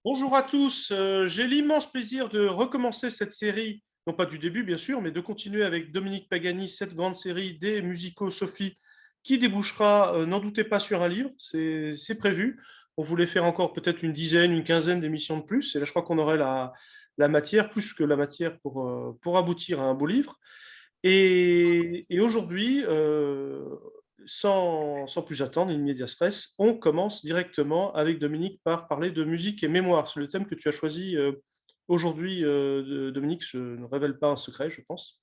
Bonjour à tous, j'ai l'immense plaisir de recommencer cette série, non pas du début bien sûr, mais de continuer avec Dominique Pagani, cette grande série des musicaux Sophie, qui débouchera, n'en doutez pas, sur un livre, c'est prévu. On voulait faire encore peut-être une dizaine, une quinzaine d'émissions de plus, et là je crois qu'on aurait la matière, plus que la matière pour aboutir à un beau livre. Et aujourd'hui, sans plus attendre, in medias res, on commence directement avec Dominique par parler de musique et mémoire. C'est le thème que tu as choisi aujourd'hui, Dominique. Je ne révèle pas un secret, je pense.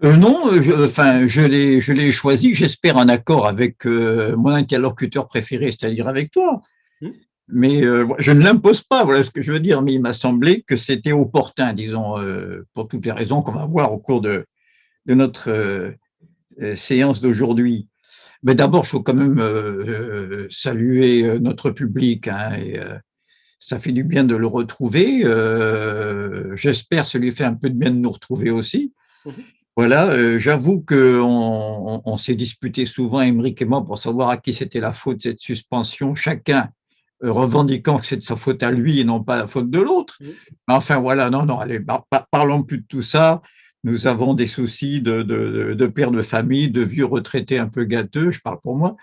Non, je l'ai choisi, j'espère en accord avec mon interlocuteur préféré, c'est-à-dire avec toi. Hmm. Mais je ne l'impose pas, voilà ce que je veux dire. Mais il m'a semblé que c'était opportun, disons, pour toutes les raisons qu'on va voir au cours de notre séance d'aujourd'hui. Mais d'abord, il faut quand même saluer notre public, hein, et ça fait du bien de le retrouver. J'espère que ça lui fait un peu de bien de nous retrouver aussi. Mhm. Voilà, j'avoue qu'on s'est disputé souvent, Émeric et moi, pour savoir à qui c'était la faute de cette suspension, chacun revendiquant que c'est de sa faute à lui et non pas la faute de l'autre. Mhm. Mais enfin, voilà, non, non, allez, parlons plus de tout ça. Nous avons des soucis de pères de famille, de vieux retraités un peu gâteux, je parle pour moi,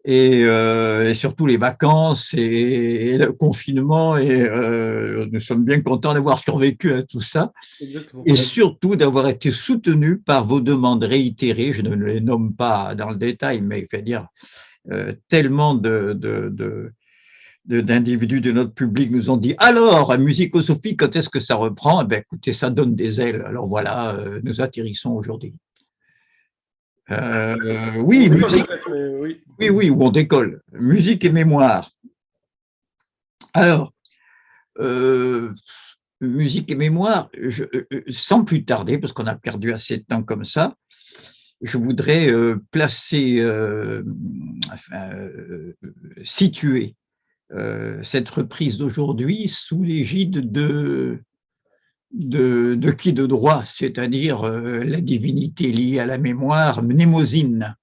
et surtout les vacances et le confinement, et nous sommes bien contents d'avoir survécu à tout ça Exactement. et surtout d'avoir été soutenu par vos demandes réitérées, je ne les nomme pas dans le détail, mais je veux dire, tellement d'individus de notre public nous ont dit alors, Musicosophie, quand est-ce que ça reprend? Eh bien, écoutez, ça donne des ailes. Alors voilà, nous atterrissons aujourd'hui. On Oui, décolle musique, peut-être, mais oui. oui, oui, où on décolle. Musique et mémoire. Alors, euh, musique et mémoire, sans plus tarder, parce qu'on a perdu assez de temps comme ça, je voudrais placer, situer cette reprise d'aujourd'hui sous l'égide de qui de droit, c'est-à-dire la divinité liée à la mémoire, Mnémosyne.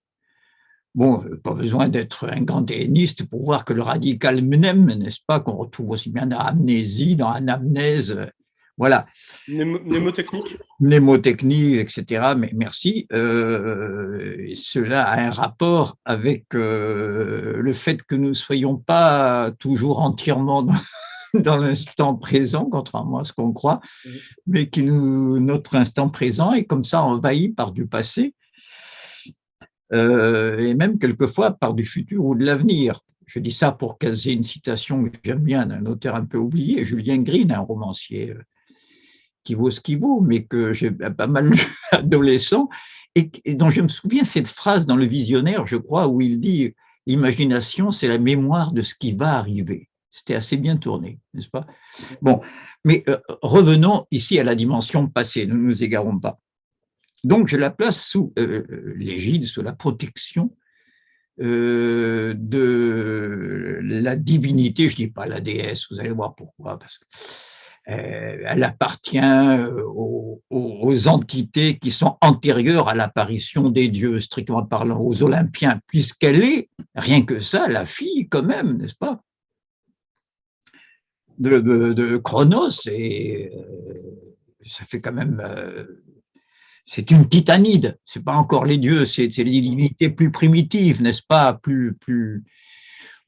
Bon, pas besoin d'être un grand helléniste pour voir que le radical mnem, n'est-ce pas, qu'on retrouve aussi bien dans amnésie, dans anamnèse, voilà, Mnémotechnique. mnémotechnie, etc. Mais merci. Cela a un rapport avec le fait que nous ne soyons pas toujours entièrement dans l'instant présent, contrairement à ce qu'on croit, Mhm. mais que notre instant présent est comme ça envahi par du passé, et même quelquefois par du futur ou de l'avenir. Je dis ça pour caser une citation que j'aime bien d'un auteur un peu oublié, Julien Green, un romancier qui vaut ce qu'il vaut, mais que j'ai pas mal lu adolescent, et dont je me souviens cette phrase dans Le Visionnaire, je crois, où il dit « L'imagination, c'est la mémoire de ce qui va arriver ». C'était assez bien tourné, n'est-ce pas? Bon, mais revenons ici à la dimension passée, ne nous égarons pas. Donc, je la place sous l'égide, sous la protection de la divinité, je ne dis pas la déesse, vous allez voir pourquoi, parce que elle appartient aux entités qui sont antérieures à l'apparition des dieux, strictement parlant, aux Olympiens, puisqu'elle est, rien que ça, la fille quand même, n'est-ce pas, de Chronos, et ça fait quand même c'est une titanide, c'est pas encore les dieux, c'est les divinités plus primitives, n'est-ce pas,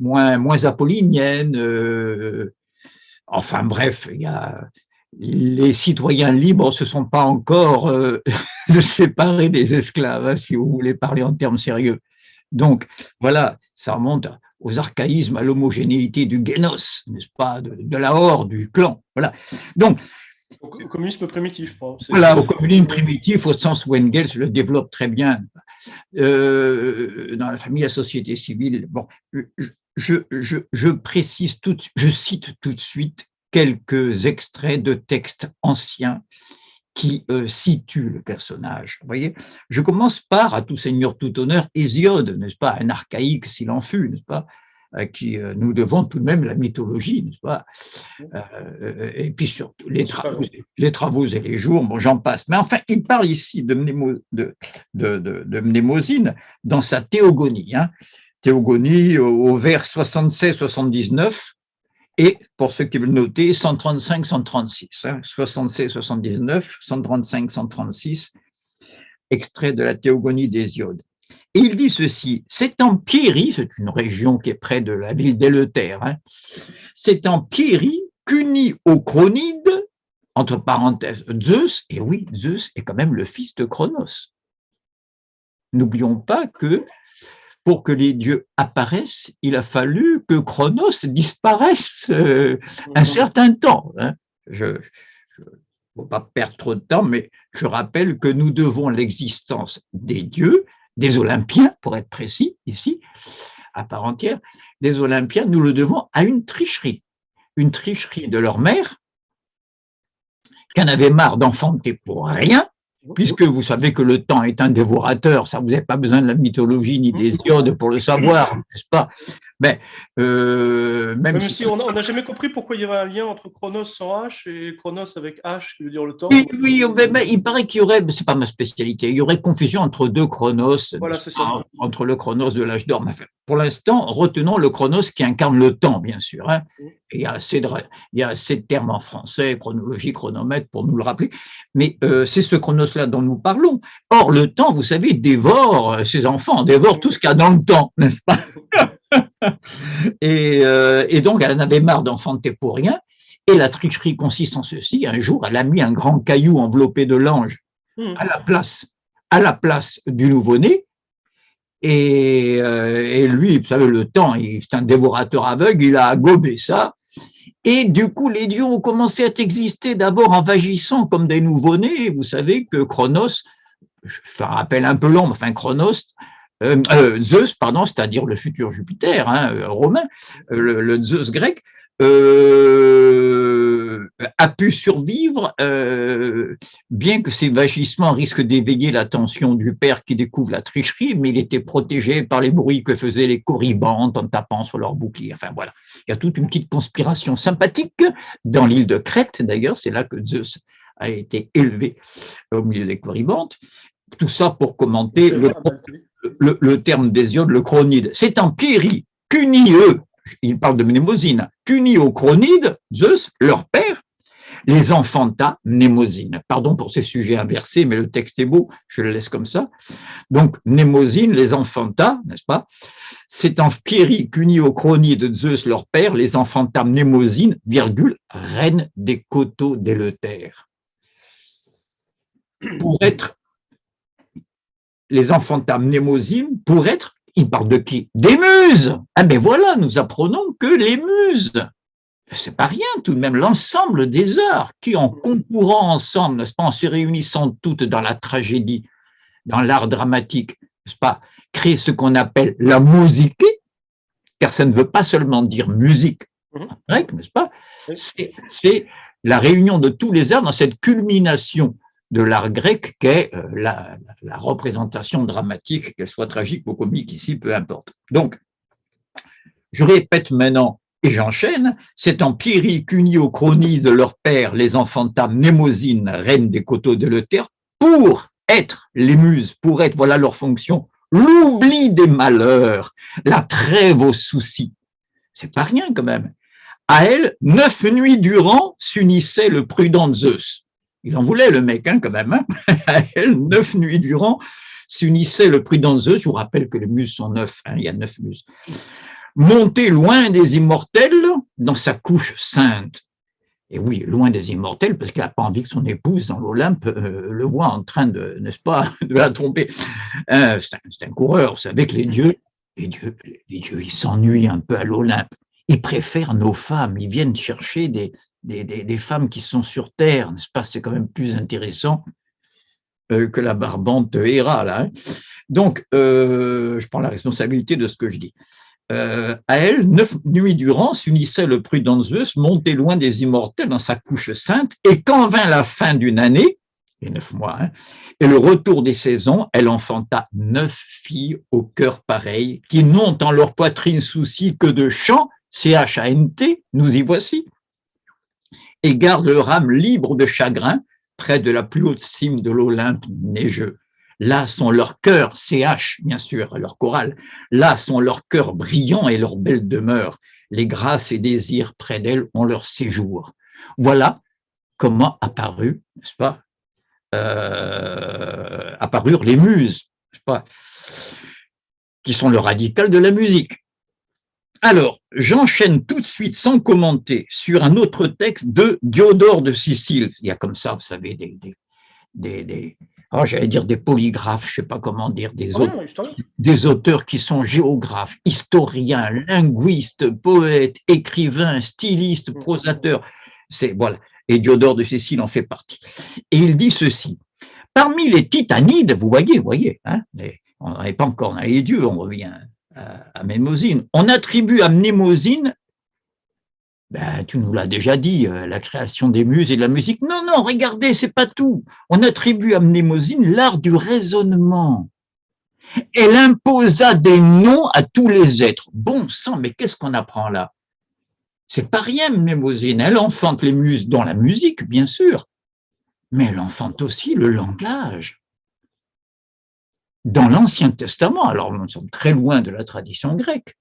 moins apolliniennes. Enfin bref, il y a les citoyens libres ne se sont pas encore séparés des esclaves, hein, si vous voulez parler en termes sérieux. Donc voilà, ça remonte aux archaïsmes, à l'homogénéité du génos, n'est-ce pas, de la horde, du clan. Voilà. Donc Au communisme primitif. Bon, voilà, au communisme primitif, au sens où Engels le développe très bien dans la famille, la société civile. Bon, je précise je cite tout de suite quelques extraits de textes anciens qui situent le personnage. Vous voyez, je commence par, à tout seigneur, tout honneur, Hésiode, n'est-ce pas, un archaïque s'il en fut, n'est-ce pas, à qui nous devons tout de même la mythologie, n'est-ce pas, et puis surtout les travaux et les jours, bon, j'en passe. Mais enfin, il parle ici de Mnémosyne dans sa Théogonie. Hein. Théogonie au vers 76-79, Et pour ceux qui veulent noter, 135, 136, 76, 79, 135, 136, extrait de la Théogonie d'Hésiode. Et il dit ceci, c'est en Pierie, c'est une région qui est près de la ville d'Éleuthère, c'est en Pierie qu'uni au Cronide, entre parenthèses, Zeus, et oui, Zeus est quand même le fils de Cronos. N'oublions pas que pour que les dieux apparaissent, il a fallu que Cronos disparaisse un certain temps. Je ne veux pas perdre trop de temps, mais je rappelle que nous devons l'existence des dieux, des Olympiens, pour être précis, ici, à part entière, des Olympiens, nous le devons à une tricherie de leur mère, qui en avait marre d'enfanter pour rien, puisque vous savez que le temps est un dévorateur, ça vous n'avez pas besoin de la mythologie ni des diodes pour le savoir, n'est-ce pas? Mais même si on n'a jamais compris pourquoi il y avait un lien entre Chronos sans H et Chronos avec H, qui veut dire le temps. Oui, mais il paraît qu'il y aurait, c'est pas ma spécialité, il y aurait confusion entre deux Chronos, voilà, c'est ça. entre le Chronos de l'âge d'or. Pour l'instant, retenons le Chronos qui incarne le temps, bien sûr. Il y a assez de termes en français, chronologie, chronomètre, pour nous le rappeler. Mais c'est ce Chronos-là dont nous parlons. Or, le temps, vous savez, dévore ses enfants, dévore tout ce qu'il y a dans le temps, n'est-ce pas? Et donc, elle en avait marre d'enfanter pour rien. Et la tricherie consiste en ceci. Un jour, elle a mis un grand caillou enveloppé de lange à la place du nouveau-né. Et lui, vous savez, le temps, c'est un dévorateur aveugle, il a gobé ça. Et du coup, les dieux ont commencé à exister d'abord en vagissant comme des nouveau-nés. Vous savez que Chronos, je fais un rappel un peu long, mais enfin Chronos, Zeus, pardon, c'est-à-dire le futur Jupiter romain, le Zeus grec, a pu survivre, bien que ses vagissements risquent d'éveiller l'attention du père qui découvre la tricherie, mais il était protégé par les bruits que faisaient les corybantes en tapant sur leur bouclier. Enfin voilà, il y a toute une petite conspiration sympathique dans l'île de Crète, d'ailleurs, c'est là que Zeus a été élevé au milieu des corybantes. Tout ça pour commenter le terme d'Hésiode, le Cronide. C'est en Pierie qu'unis eux, il parle de Mnémosyne, qu'unis au Cronide, Zeus, leur père, les enfanta Mnémosyne. Pardon pour ces sujets inversés, mais le texte est beau, je le laisse comme ça. Donc, Mnémosyne les enfanta, n'est-ce pas? C'est en Pierie qu'unis au Cronide, Zeus, leur père, les enfanta Mnémosyne, virgule, reine des coteaux d'Éleuthère. Pour être les enfanta Mnémosyne, pour être, il parle de qui? Des muses. Ah ben voilà, nous apprenons que les muses, c'est pas rien tout de même, l'ensemble des arts qui, en concourant ensemble, n'est-ce pas, en se réunissant toutes dans la tragédie, dans l'art dramatique, n'est-ce pas, créent ce qu'on appelle la musique, car ça ne veut pas seulement dire musique en grec, n'est-ce pas, c'est la réunion de tous les arts dans cette culmination de l'art grec qu'est la représentation dramatique, qu'elle soit tragique ou comique ici, peu importe. Donc, je répète maintenant, et j'enchaîne, c'est en Pierie qu'unis aux chronies de leur père, les enfanta Mnémosyne, reine des coteaux d'Éleuthère, pour être les muses, pour être, voilà leur fonction, l'oubli des malheurs, la trêve aux soucis. C'est pas rien quand même. À elle, 9 nuits durant s'unissait le prudent Zeus. Il en voulait le mec quand même. À elle, 9 nuits durant s'unissait le prudent Zeus. Je vous rappelle que les muses sont 9, il y a 9 muses. Monté loin des immortels dans sa couche sainte. Et oui, loin des immortels, parce qu'il n'a pas envie que son épouse dans l'Olympe le voit en train de, n'est-ce pas, de la tromper. C'est un coureur, vous savez que les dieux, ils s'ennuient un peu à l'Olympe. Ils préfèrent nos femmes, ils viennent chercher des femmes qui sont sur Terre, n'est-ce pas? C'est quand même plus intéressant que la barbante Héra, là. Donc, je prends la responsabilité de ce que je dis. À elle, 9 nuits durant, s'unissait le prudent Zeus, monté loin des immortels dans sa couche sainte, et quand vint la fin d'une année, les 9 mois, et le retour des saisons, elle enfanta 9 filles au cœur pareil, qui n'ont en leur poitrine souci que de chant, C-H-A-N-T, nous y voici, et gardent leur âme libre de chagrin, près de la plus haute cime de l'Olympe neigeux. Là sont leurs cœurs, CH, bien sûr, leur chorale, là sont leurs cœurs brillants et leur belle demeure. les grâces et désirs près d'elle ont leur séjour. Voilà comment apparut, n'est-ce pas, apparurent les muses, n'est-ce pas, qui sont le radical de la musique. Alors, j'enchaîne tout de suite, sans commenter, sur un autre texte de Diodore de Sicile. Il y a comme ça, vous savez, j'allais dire des polygraphes, je ne sais pas comment dire, des auteurs qui sont géographes, historiens, linguistes, poètes, écrivains, stylistes, prosateurs. Voilà. Et Diodore de Sicile en fait partie. Et il dit ceci: parmi les Titanides, vous voyez, hein, on n'en est pas encore dans les dieux, on revient à Mnémosyne. On attribue à Mnémosyne, tu nous l'as déjà dit, la création des muses et de la musique. Non, regardez, c'est pas tout. On attribue à Mnémosyne l'art du raisonnement. Elle imposa des noms à tous les êtres. Bon sang, mais qu'est-ce qu'on apprend là? C'est pas rien, Mnémosyne. Elle enfante les muses dans la musique, bien sûr, mais elle enfante aussi le langage. Dans l'Ancien Testament, alors nous sommes très loin de la tradition grecque,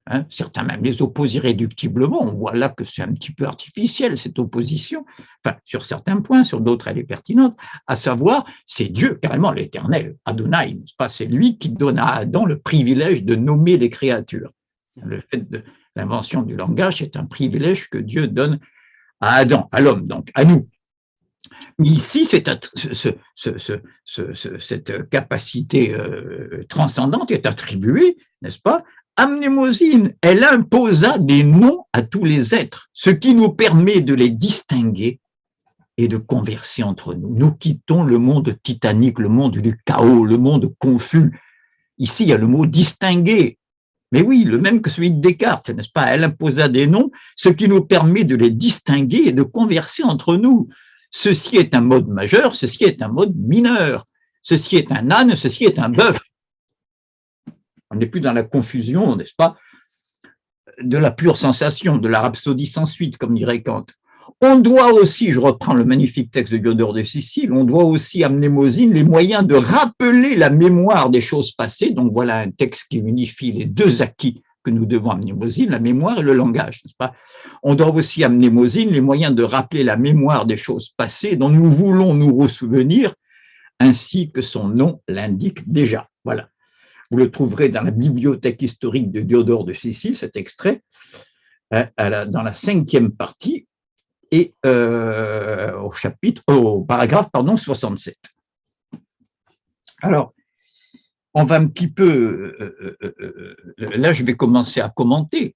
hein, certains même les opposent irréductiblement, on voit là que c'est un petit peu artificiel cette opposition, enfin sur certains points, sur d'autres elle est pertinente, à savoir c'est Dieu, carrément l'Éternel, Adonai, c'est lui qui donne à Adam le privilège de nommer les créatures. Le fait de l'invention du langage, c'est un privilège que Dieu donne à Adam, à l'homme, donc à nous. Mais ici, cette capacité transcendante est attribuée, n'est-ce pas, à Mnémosyne. Elle imposa des noms à tous les êtres, ce qui nous permet de les distinguer et de converser entre nous. Nous quittons le monde titanique, le monde du chaos, le monde confus. Ici, il y a le mot distinguer. Mais oui, le même que celui de Descartes, n'est-ce pas? Elle imposa des noms, ce qui nous permet de les distinguer et de converser entre nous. Ceci est un mode majeur, ceci est un mode mineur. Ceci est un âne, ceci est un bœuf. On n'est plus dans la confusion, n'est-ce pas, de la pure sensation, de la rhapsodie sans suite, comme dirait Kant. On doit aussi, je reprends le magnifique texte de Diodore de Sicile, on doit aussi à Mnémosyne les moyens de rappeler la mémoire des choses passées. Donc voilà un texte qui unifie les deux acquis que nous devons à Mnémosyne, la mémoire et le langage, n'est-ce pas? On doit aussi à Mnémosyne les moyens de rappeler la mémoire des choses passées dont nous voulons nous ressouvenir, ainsi que son nom l'indique déjà. Voilà. Vous le trouverez dans la bibliothèque historique de Diodore de Sicile, cet extrait, dans la 5e partie et au paragraphe 67. Alors, on va un petit peu, là je vais commencer à commenter.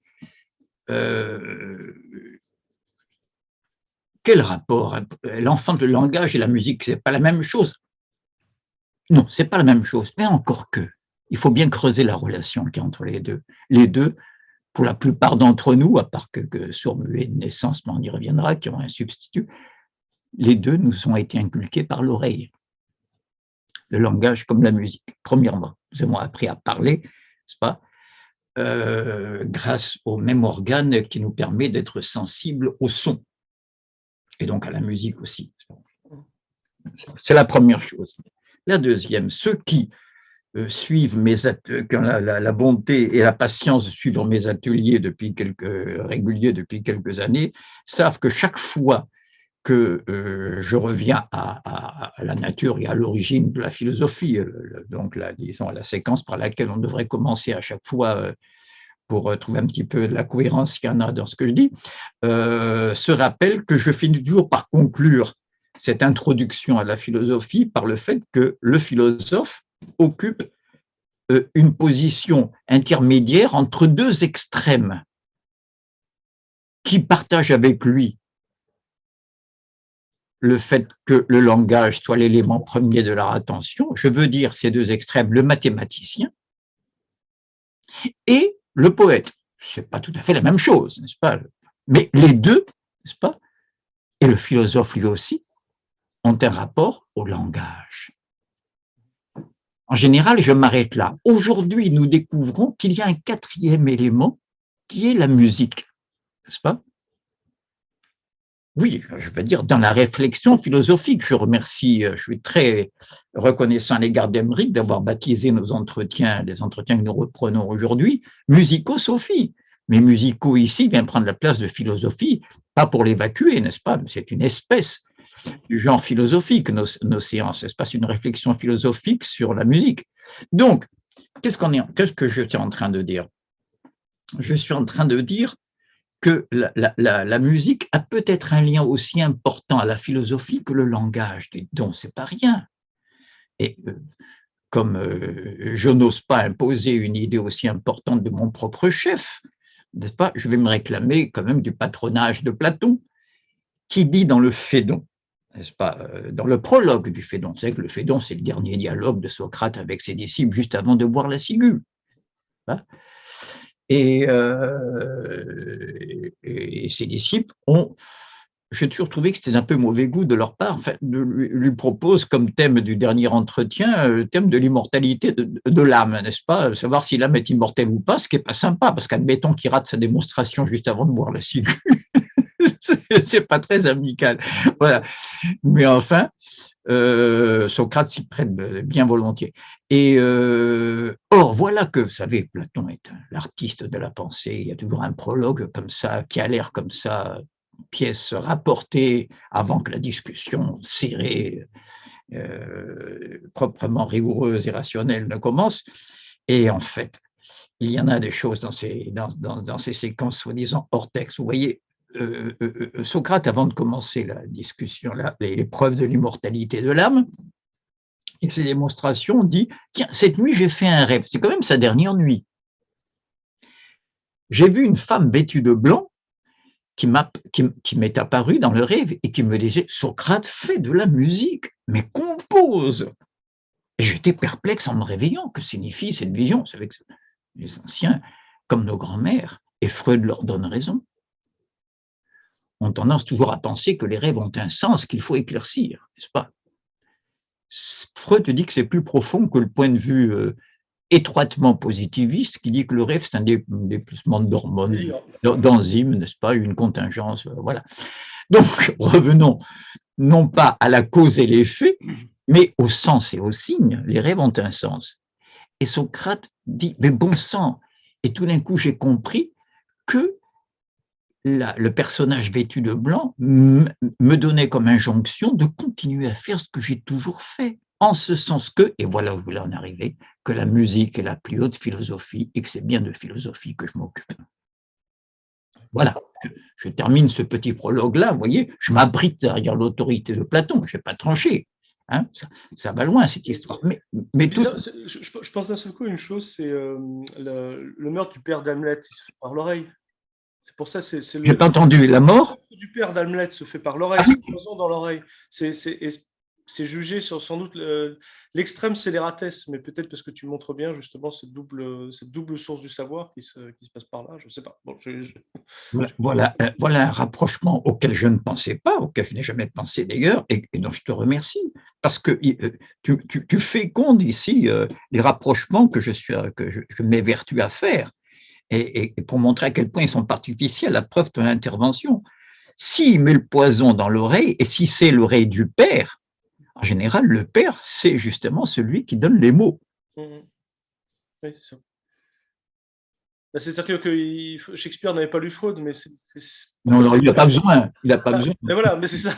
Quel rapport? L'enfant de langage et la musique, c'est pas la même chose? Non, c'est pas la même chose, mais encore que. Il faut bien creuser la relation qu'il y a entre les deux. Les deux, pour la plupart d'entre nous, à part que sourds-muets de naissance, mais on y reviendra, qui ont un substitut, les deux nous ont été inculqués par l'oreille. Le langage comme la musique. Premièrement, nous avons appris à parler, n'est-ce pas, grâce au même organe qui nous permet d'être sensibles au son, et donc à la musique aussi. C'est la première chose. La deuxième, ceux qui suivent la bonté et la patience de suivre mes ateliers réguliers depuis quelques années, savent que chaque fois que je reviens à la nature et à l'origine de la philosophie, donc disons la séquence par laquelle on devrait commencer à chaque fois pour trouver un petit peu la cohérence qu'il y en a dans ce que je dis, se rappelle que je finis toujours par conclure cette introduction à la philosophie par le fait que le philosophe occupe une position intermédiaire entre deux extrêmes qui partagent avec lui le fait que le langage soit l'élément premier de leur attention. Je veux dire ces deux extrêmes, le mathématicien et le poète. Ce n'est pas tout à fait la même chose, n'est-ce pas? Mais les deux, n'est-ce pas? Et le philosophe lui aussi ont un rapport au langage. En général, je m'arrête là. Aujourd'hui, nous découvrons qu'il y a un quatrième élément qui est la musique, n'est-ce pas? Oui, je veux dire, dans la réflexion philosophique, je suis très reconnaissant à l'égard d'Émeric d'avoir baptisé nos entretiens, les entretiens que nous reprenons aujourd'hui, musicosophie. mais musicaux ici vient prendre la place de philosophie, pas pour l'évacuer, n'est-ce pas? C'est une espèce du genre philosophique, nos séances, n'est-ce pas? C'est une réflexion philosophique sur la musique. Donc, qu'est-ce que je suis en train de dire? Je suis en train de dire que la musique a peut-être un lien aussi important à la philosophie que le langage, donc c'est pas rien. Et comme je n'ose pas imposer une idée aussi importante de mon propre chef, n'est-ce pas, je vais me réclamer quand même du patronage de Platon, qui dit dans le Phédon, n'est-ce pas, dans le prologue du Phédon, c'est que le Phédon, c'est le dernier dialogue de Socrate avec ses disciples juste avant de boire la ciguë. Hein, et ses disciples ont, j'ai toujours trouvé que c'était d'un peu mauvais goût de leur part, en fait, lui propose comme thème du dernier entretien le thème de l'immortalité de l'âme, n'est-ce pas? Savoir si l'âme est immortelle ou pas, ce qui n'est pas sympa, parce qu'admettons qu'il rate sa démonstration juste avant de boire la ciguë. C'est pas très amical. Voilà. Mais enfin, Socrate s'y prête bien volontiers. Et or, voilà que, vous savez, Platon est l'artiste de la pensée. Il y a toujours un prologue comme ça, qui a l'air comme ça, pièce rapportée avant que la discussion serrée, proprement rigoureuse et rationnelle ne commence. Et en fait, il y en a des choses dans ces séquences soi-disant hors texte. Vous voyez, Socrate, avant de commencer la discussion, les preuves de l'immortalité de l'âme, et ses démonstrations, dit « Tiens, cette nuit, j'ai fait un rêve. » C'est quand même sa dernière nuit. J'ai vu une femme vêtue de blanc qui m'est apparue dans le rêve et qui me disait « Socrate fait de la musique, mais compose !» Et j'étais perplexe en me réveillant. Que signifie cette vision? Vous savez que les anciens, comme nos grands-mères, et Freud leur donne raison, ont tendance toujours à penser que les rêves ont un sens qu'il faut éclaircir, n'est-ce pas? Freud dit que c'est plus profond que le point de vue étroitement positiviste qui dit que le rêve, c'est un déplacement d'hormones, d'enzymes, n'est-ce pas, une contingence, voilà. Donc, revenons non pas à la cause et l'effet, mais au sens et au signe. Les rêves ont un sens. Et Socrate dit, mais bon sang, et tout d'un coup, j'ai compris que le personnage vêtu de blanc me donnait comme injonction de continuer à faire ce que j'ai toujours fait, en ce sens que, et voilà où je voulais en arriver, que la musique est la plus haute philosophie et que c'est bien de philosophie que je m'occupe. Voilà, je termine ce petit prologue-là, vous voyez, je m'abrite derrière l'autorité de Platon, je n'ai pas tranché. Hein, ça va loin cette histoire. Mais tout... Je pense d'un seul coup une chose, c'est le meurtre du père d'Hamlet, il se fait par l'oreille. C'est pour ça, c'est J'ai pas entendu, la mort du père d'Hamlet se fait par l'oreille, c'est une poison dans l'oreille. C'est jugé sur sans doute l'extrême scélératesse, mais peut-être parce que tu montres bien justement cette double source du savoir qui se passe par là, je ne sais pas. Bon, voilà un rapprochement auquel je ne pensais pas, auquel je n'ai jamais pensé d'ailleurs, et dont je te remercie, parce que tu fécondes ici les rapprochements que je m'évertue à faire, et pour montrer à quel point ils sont artificiels, la preuve de l'intervention. S'il met le poison dans l'oreille, et si c'est l'oreille du père, en général, le père, c'est justement celui qui donne les mots. Oui, c'est ça. C'est-à-dire que Shakespeare n'avait pas lu Freud, mais non, il n'a pas besoin. Il n'a pas besoin. Mais voilà, mais c'est ça.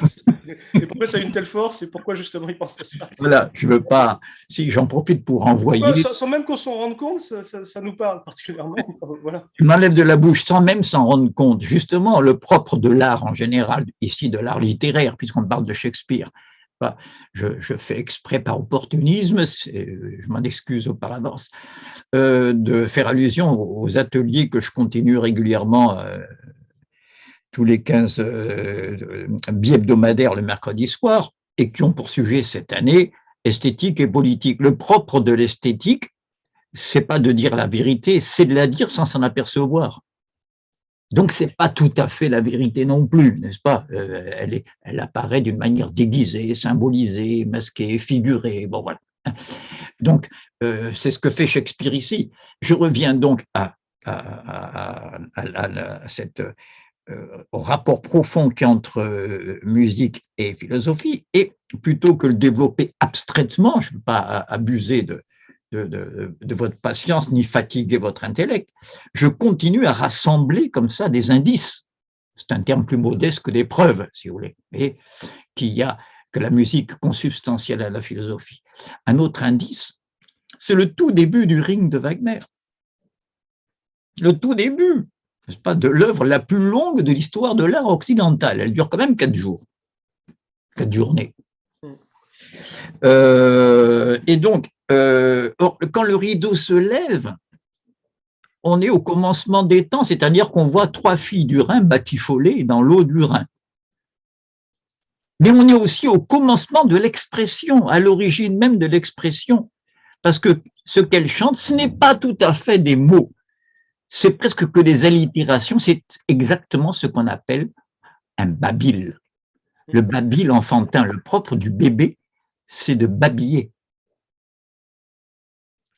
Et pourquoi ça a une telle force et pourquoi justement il pense à ça? Voilà, je ne veux pas. Si j'en profite pour envoyer. Sans même qu'on s'en rende compte, ça nous parle particulièrement. Voilà. Tu m'enlèves de la bouche sans même s'en rendre compte. Justement, le propre de l'art en général, ici de l'art littéraire, puisqu'on parle de Shakespeare. Je fais exprès par opportunisme, je m'en excuse par avance, de faire allusion aux ateliers que je continue régulièrement tous les 15 bi-hebdomadaires le mercredi soir, et qui ont pour sujet cette année esthétique et politique. Le propre de l'esthétique, c'est pas de dire la vérité, c'est de la dire sans s'en apercevoir. Donc, ce n'est pas tout à fait la vérité non plus, n'est-ce pas? Elle apparaît d'une manière déguisée, symbolisée, masquée, figurée, bon voilà. Donc, c'est ce que fait Shakespeare ici. Je reviens donc au rapport profond qu'il y a entre musique et philosophie, et plutôt que le développer abstraitement, je ne veux pas abuser de votre patience ni fatiguer votre intellect. Je continue à rassembler comme ça des indices. C'est un terme plus modeste que des preuves, si vous voulez, mais que la musique consubstantielle à la philosophie. Un autre indice, c'est le tout début du Ring de Wagner. Le tout début, n'est-ce pas, de l'œuvre la plus longue de l'histoire de l'art occidental. Elle dure quand même 4 jours, 4 journées. Et donc, quand le rideau se lève, on est au commencement des temps, c'est-à-dire qu'on voit 3 filles du Rhin batifoler dans l'eau du Rhin. Mais on est aussi au commencement de l'expression, à l'origine même de l'expression, parce que ce qu'elle chante, ce n'est pas tout à fait des mots, c'est presque que des allitérations, c'est exactement ce qu'on appelle un babil. Le babil enfantin, le propre du bébé, c'est de babiller.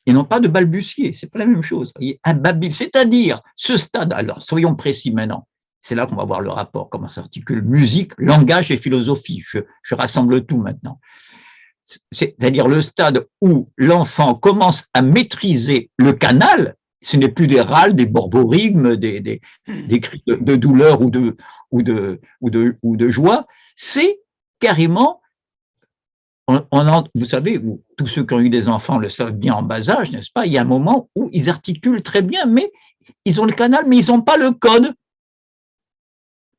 Et non pas de balbutier, c'est pas la même chose. Un babil, c'est-à-dire ce stade, alors soyons précis maintenant, c'est là qu'on va voir le rapport, comment s'articule musique, langage et philosophie. Je rassemble tout maintenant. C'est-à-dire le stade où l'enfant commence à maîtriser le canal, ce n'est plus des râles, des borborigmes, des cris de douleur ou de joie, c'est carrément, vous savez, tous ceux qui ont eu des enfants le savent bien en bas âge, n'est-ce pas? Il y a un moment où ils articulent très bien, mais ils ont le canal, mais ils n'ont pas le code.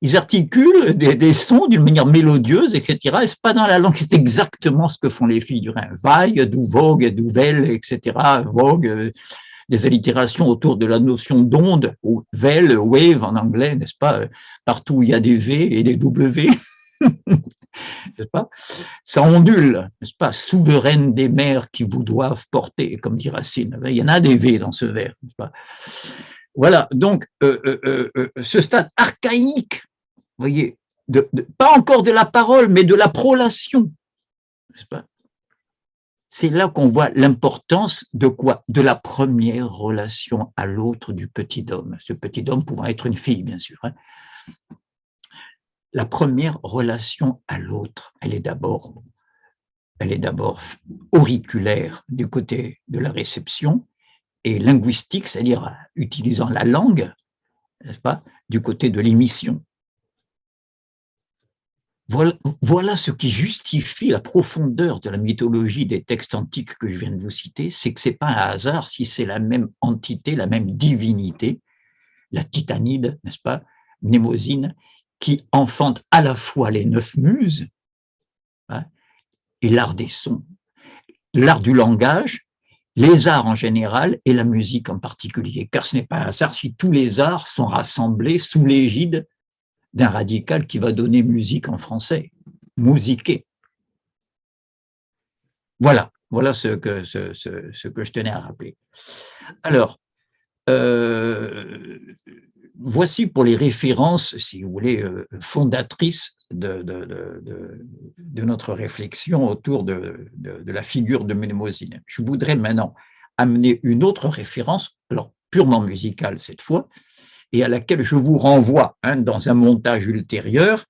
Ils articulent des sons d'une manière mélodieuse, etc. Et c'est pas dans la langue, c'est exactement ce que font les filles du Rhin. Vaille, d'où vogue, d'où velle, etc. Vogue, des allitérations autour de la notion d'onde, ou velle, wave en anglais, n'est-ce pas? Partout où il y a des V et des W, n'est-ce pas? Ça ondule, n'est-ce pas? Souveraine des mers qui vous doivent porter, comme dit Racine. Il y en a des V dans ce vers, n'est-ce pas? Voilà, donc ce stade archaïque, vous voyez, pas encore de la parole, mais de la prolation, n'est-ce pas? C'est là qu'on voit l'importance de quoi? De la première relation à l'autre du petit homme. Ce petit homme pouvant être une fille, bien sûr. Hein. La première relation à l'autre, elle est d'abord auriculaire du côté de la réception et linguistique, c'est-à-dire utilisant la langue, n'est-ce pas, du côté de l'émission. Voilà ce qui justifie la profondeur de la mythologie des textes antiques que je viens de vous citer, c'est que ce n'est pas un hasard si c'est la même entité, la même divinité, la titanide, n'est-ce pas, Mnémosyne, qui enfante à la fois les 9 muses hein, et l'art des sons, l'art du langage, les arts en général et la musique en particulier, car ce n'est pas un hasard si tous les arts sont rassemblés sous l'égide d'un radical qui va donner musique en français, musiquer. Voilà ce que je tenais à rappeler. Alors, voici pour les références, si vous voulez, fondatrices de notre réflexion autour de la figure de Mnémosyne. Je voudrais maintenant amener une autre référence, alors purement musicale cette fois, et à laquelle je vous renvoie dans un montage ultérieur.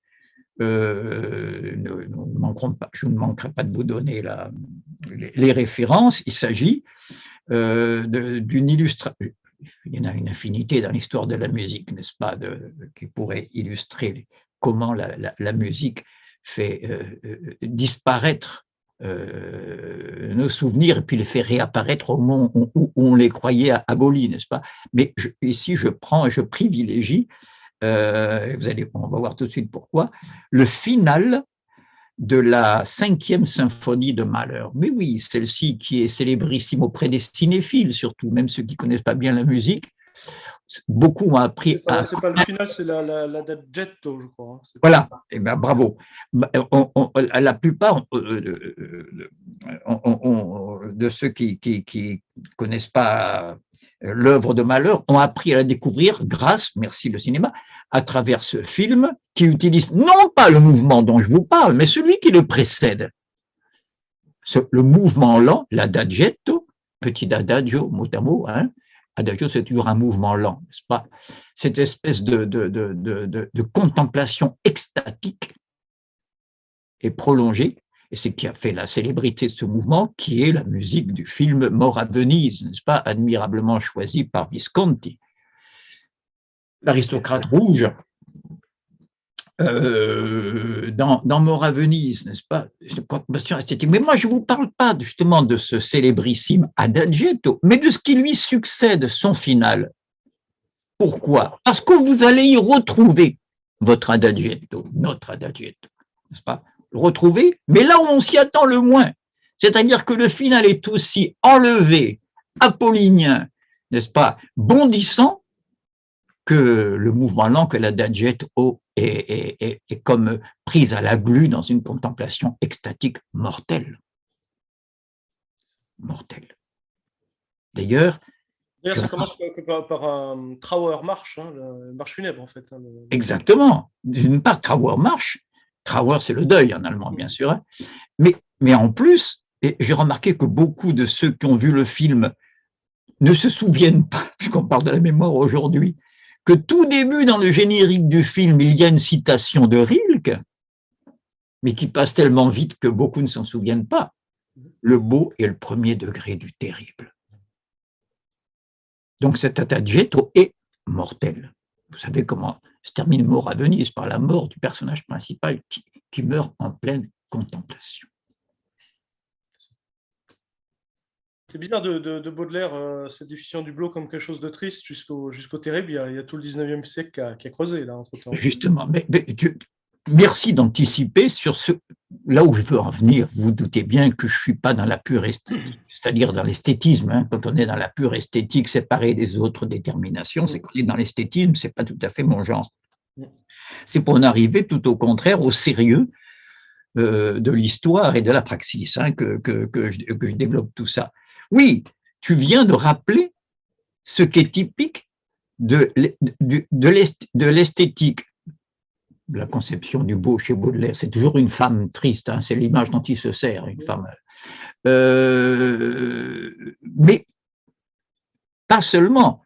Je ne manquerai pas de vous donner les références. Il s'agit d'une illustration. Il y en a une infinité dans l'histoire de la musique, n'est-ce pas, qui pourrait illustrer comment la musique fait disparaître nos souvenirs et puis les fait réapparaître au moment où on les croyait abolis, n'est-ce pas? Mais ici, je privilégie, on va voir tout de suite pourquoi, le final de la 5e symphonie de Mahler. Mais oui, celle-ci qui est célébrissime auprès des cinéphiles, surtout, même ceux qui ne connaissent pas bien la musique. Beaucoup ont appris à… C'est pas le final, c'est la date Getto, je crois. Voilà, et ben, bravo. La plupart de ceux qui ne connaissent pas l'œuvre de Mahler ont appris à la découvrir grâce, merci le cinéma, à travers ce film qui utilise non pas le mouvement dont je vous parle, mais celui qui le précède. Le mouvement lent, l'adagietto, petit adagio, mot à mot, hein, adagio, c'est toujours un mouvement lent, n'est-ce pas? Cette espèce de contemplation extatique et prolongée Et c'est ce qui a fait la célébrité de ce mouvement, qui est la musique du film Mort à Venise, n'est-ce pas, admirablement choisi par Visconti. L'aristocrate rouge, dans Mort à Venise, n'est-ce pas, esthétique. Mais moi, je ne vous parle pas justement de ce célébrissime Adagietto, mais de ce qui lui succède, son final. Pourquoi? Parce que vous allez y retrouver votre Adagietto, notre Adagietto, n'est-ce pas? Le retrouver, mais là où on s'y attend le moins. C'est-à-dire que le final est aussi enlevé, apollinien, n'est-ce pas, bondissant, que le mouvement lent, que l'Adagietto est comme prise à la glu dans une contemplation extatique mortelle. Mortelle. D'ailleurs, ça commence par un Trauermarsch, hein, la marche funèbre, en fait. Hein, exactement. D'une part, Trauermarsch. Trauer, c'est le deuil en allemand, bien sûr. Hein. Mais en plus, et j'ai remarqué que beaucoup de ceux qui ont vu le film ne se souviennent pas, puisqu'on parle de la mémoire aujourd'hui, que tout début dans le générique du film, il y a une citation de Rilke, mais qui passe tellement vite que beaucoup ne s'en souviennent pas. Le beau est le premier degré du terrible. Donc cet Adagietto est mortel. Vous savez comment se termine Mort à Venise, par la mort du personnage principal qui meurt en pleine contemplation. C'est bizarre de Baudelaire, cette diffusion du Blo comme quelque chose de triste jusqu'au terrible. Il y a tout le 19e siècle qui a creusé, là, entre-temps. Justement, merci d'anticiper sur là où je veux en venir. Vous doutez bien que je ne suis pas dans la pure esthétique, c'est-à-dire dans l'esthétisme. Hein. Quand on est dans la pure esthétique séparée des autres déterminations, c'est qu'on est dans l'esthétisme, ce n'est pas tout à fait mon genre. C'est pour en arriver tout au contraire au sérieux de l'histoire et de la praxis, hein, que je développe tout ça. Oui, tu viens de rappeler ce qui est typique de l'esthétique. La conception du beau chez Baudelaire, c'est toujours une femme triste, hein, c'est l'image dont il se sert, une femme. Mais pas seulement,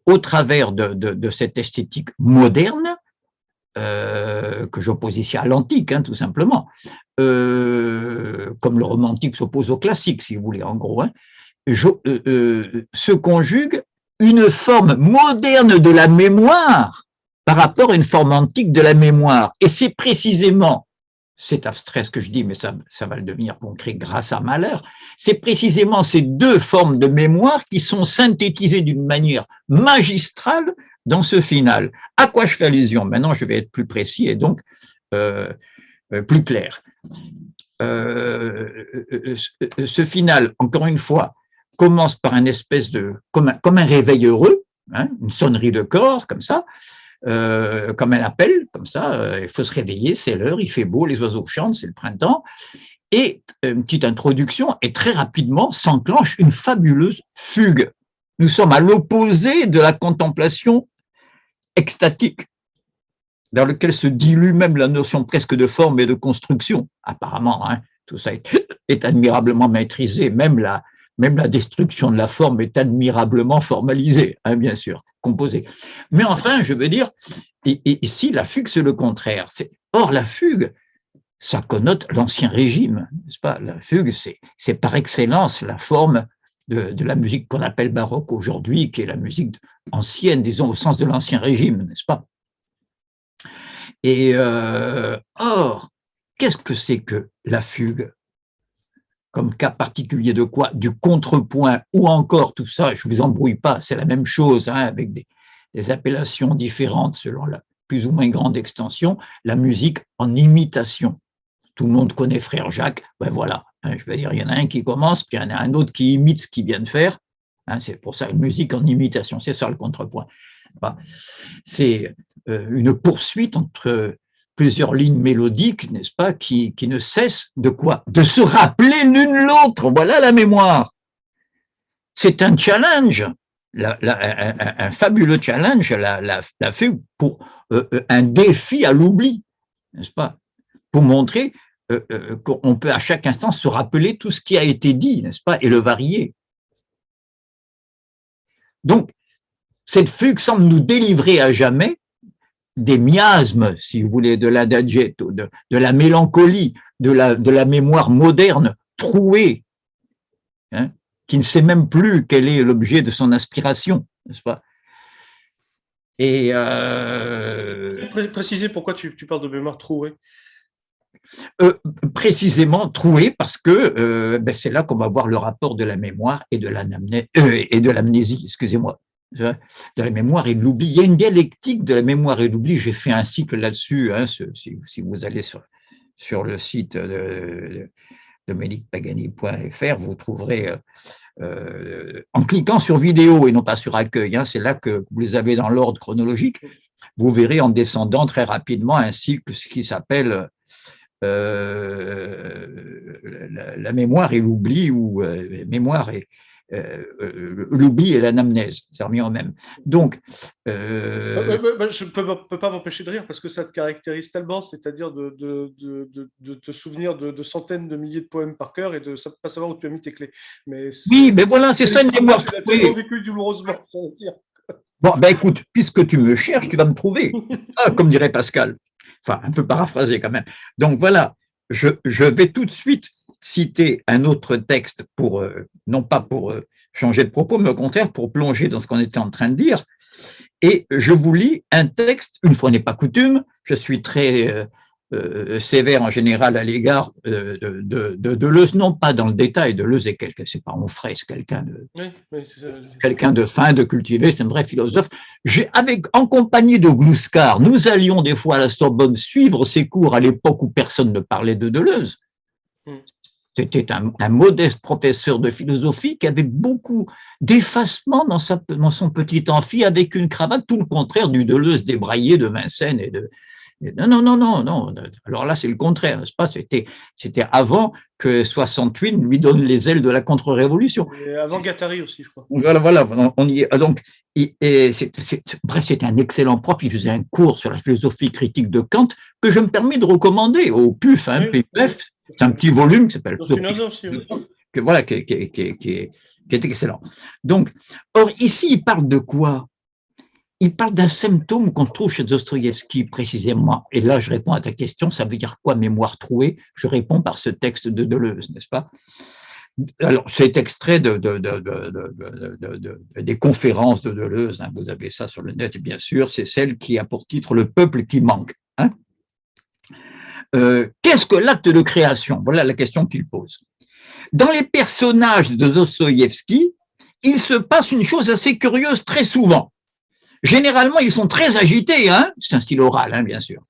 au travers de cette esthétique moderne, que j'oppose ici à l'antique, hein, tout simplement, comme le romantique s'oppose au classique, si vous voulez, en gros, hein, se conjugue une forme moderne de la mémoire par rapport à une forme antique de la mémoire. Et c'est précisément, c'est abstrait ce que je dis, mais ça va le devenir concret grâce à Mahler, c'est précisément ces deux formes de mémoire qui sont synthétisées d'une manière magistrale dans ce final. À quoi je fais allusion? Maintenant, je vais être plus précis et donc plus clair. Ce final, encore une fois, commence par une espèce de, comme un réveil heureux, hein, une sonnerie de corps, comme ça, comme un appel, comme ça, il faut se réveiller, c'est l'heure, il fait beau, les oiseaux chantent, c'est le printemps, et une petite introduction, et très rapidement s'enclenche une fabuleuse fugue. Nous sommes à l'opposé de la contemplation extatique, dans lequel se dilue même la notion presque de forme et de construction. Apparemment, hein, tout ça est admirablement maîtrisé, même la destruction de la forme est admirablement formalisée, hein, bien sûr, composée. Mais enfin, je veux dire, ici, la fugue, c'est le contraire. Or, la fugue, ça connote l'Ancien Régime, n'est-ce pas? La fugue, c'est par excellence la forme de la musique qu'on appelle baroque aujourd'hui, qui est la musique ancienne, disons, au sens de l'Ancien Régime, n'est-ce pas? Et or, qu'est-ce que c'est que la fugue? Comme cas particulier de quoi? Du contrepoint, ou encore, tout ça, je ne vous embrouille pas, c'est la même chose, hein, avec des appellations différentes selon la plus ou moins grande extension, la musique en imitation. Tout le monde connaît Frère Jacques, ben voilà, hein, je veux dire, il y en a un qui commence, puis il y en a un autre qui imite ce qu'il vient de faire, hein, c'est pour ça, une musique en imitation, c'est ça le contrepoint. C'est une poursuite entre plusieurs lignes mélodiques, n'est-ce pas, qui ne cessent de quoi? De se rappeler l'une l'autre. Voilà la mémoire. C'est un challenge, un fabuleux challenge, la fugue, pour un défi à l'oubli, n'est-ce pas? Pour montrer qu'on peut à chaque instant se rappeler tout ce qui a été dit, n'est-ce pas, et le varier. Donc, cette fugue semble nous délivrer à jamais des miasmes, si vous voulez, de l'adagietto, de la mélancolie, de la mémoire moderne trouée, hein, qui ne sait même plus quel est l'objet de son aspiration, n'est-ce pas? Et Préciser pourquoi tu parles de mémoire trouée. Précisément trouée parce que c'est là qu'on va voir le rapport de la mémoire et de l'amnésie, excusez-moi, de la mémoire et de l'oubli. Il y a une dialectique de la mémoire et de l'oubli. J'ai fait un cycle là-dessus, hein, si vous allez sur le site de dominiquepagani.fr, vous trouverez, en cliquant sur vidéo et non pas sur accueil, hein, c'est là que vous les avez dans l'ordre chronologique, vous verrez en descendant très rapidement un cycle qui s'appelle la mémoire et l'oubli, ou mémoire et l'oubli et l'anamnèse, ça revient au même. Donc, je ne peux pas m'empêcher de rire parce que ça te caractérise tellement, c'est-à-dire de te souvenir de centaines de milliers de poèmes par cœur et de ne pas savoir où tu as mis tes clés. Oui, mais voilà, c'est ça une mémoire. Tu l'as tellement vécu douloureusement, je veux dire. Bon, ben écoute, puisque tu me cherches, tu vas me trouver, comme dirait Pascal. Enfin, un peu paraphrasé quand même. Donc voilà, je vais tout de suite citer un autre texte pour, non pas pour changer de propos, mais au contraire pour plonger dans ce qu'on était en train de dire. Et je vous lis un texte, une fois n'est pas coutume, je suis très sévère en général à l'égard de Deleuze, non pas dans le détail. Deleuze est quelqu'un, c'est pas mon frère, c'est quelqu'un de fin, de cultivé, c'est un vrai philosophe. En compagnie de Glouskar, nous allions des fois à la Sorbonne suivre ses cours à l'époque où personne ne parlait de Deleuze. C'était un modeste professeur de philosophie qui avait beaucoup d'effacement dans son petit amphi avec une cravate, tout le contraire du Deleuze débraillé de Vincennes et de... Non. Alors là, c'est le contraire, n'est-ce pas? C'était avant que 68 lui donne les ailes de la contre-révolution. Et avant Guattari aussi, je crois. Voilà, on y est. Donc, bref, c'était un excellent prof. Il faisait un cours sur la philosophie critique de Kant que je me permets de recommander au PUF, hein, oui, PUF. C'est un petit volume qui s'appelle voilà, qui est excellent. Donc, or ici, il parle de quoi? Il parle d'un symptôme qu'on trouve chez Dostoïevski précisément. Et là, je réponds à ta question, ça veut dire quoi mémoire trouée? Je réponds par ce texte de Deleuze, n'est-ce pas? Alors, c'est extrait des conférences de Deleuze, hein, vous avez ça sur le net, bien sûr, c'est celle qui a pour titre « Le peuple qui manque hein ». Qu'est-ce que l'acte de création? Voilà la question qu'il pose. Dans les personnages de Dostoïevski, il se passe une chose assez curieuse très souvent. Généralement, ils sont très agités, hein, c'est un style oral, hein, bien sûr.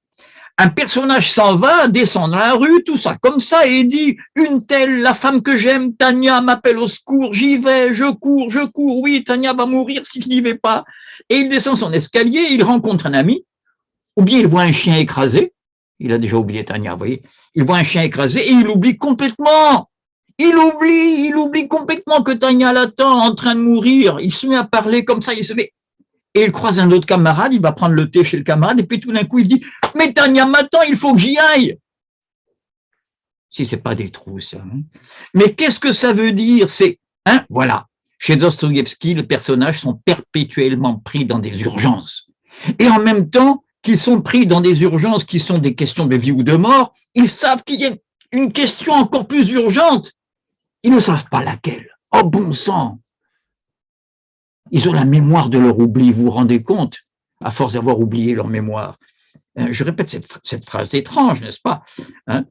Un personnage s'en va, descend dans la rue, tout ça, comme ça, et dit « Une telle, la femme que j'aime, Tania, m'appelle au secours, j'y vais, je cours, oui, Tania va mourir si je n'y vais pas. » Et il descend son escalier, il rencontre un ami, ou bien il voit un chien écrasé, il a déjà oublié Tania, vous voyez, il voit un chien écrasé et il oublie complètement. Il oublie complètement que Tania l'attend en train de mourir. Il se met à parler comme ça, il se met... Et il croise un autre camarade, il va prendre le thé chez le camarade, et puis tout d'un coup, il dit « Mais Tania m'attend, il faut que j'y aille !» Si c'est pas des trous, ça. Hein. Mais qu'est-ce que ça veut dire? C'est, hein, voilà. Chez Dostoïevski, les personnages sont perpétuellement pris dans des urgences. Et en même temps qu'ils sont pris dans des urgences qui sont des questions de vie ou de mort, ils savent qu'il y a une question encore plus urgente. Ils ne savent pas laquelle. Oh bon sang! Ils ont la mémoire de leur oubli, vous vous rendez compte, à force d'avoir oublié leur mémoire. Je répète cette phrase étrange, n'est-ce pas? Hein?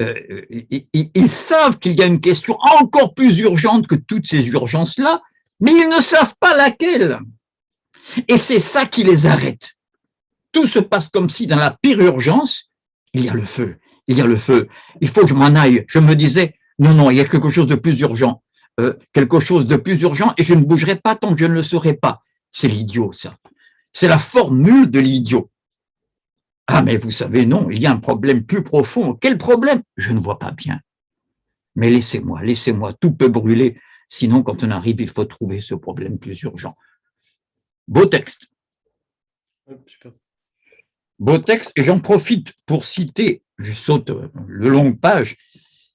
Ils savent qu'il y a une question encore plus urgente que toutes ces urgences-là, mais ils ne savent pas laquelle. Et c'est ça qui les arrête. Tout se passe comme si dans la pire urgence, il y a le feu, il faut que je m'en aille. Je me disais, non, il y a quelque chose de plus urgent. Et je ne bougerai pas tant que je ne le saurai pas. C'est l'idiot, ça. C'est la formule de l'idiot. Ah, mais vous savez, non, il y a un problème plus profond. Quel problème? Je ne vois pas bien. Mais laissez-moi, tout peut brûler. Sinon, quand on arrive, il faut trouver ce problème plus urgent. Beau texte. Beau texte, et j'en profite pour citer, je saute le long page,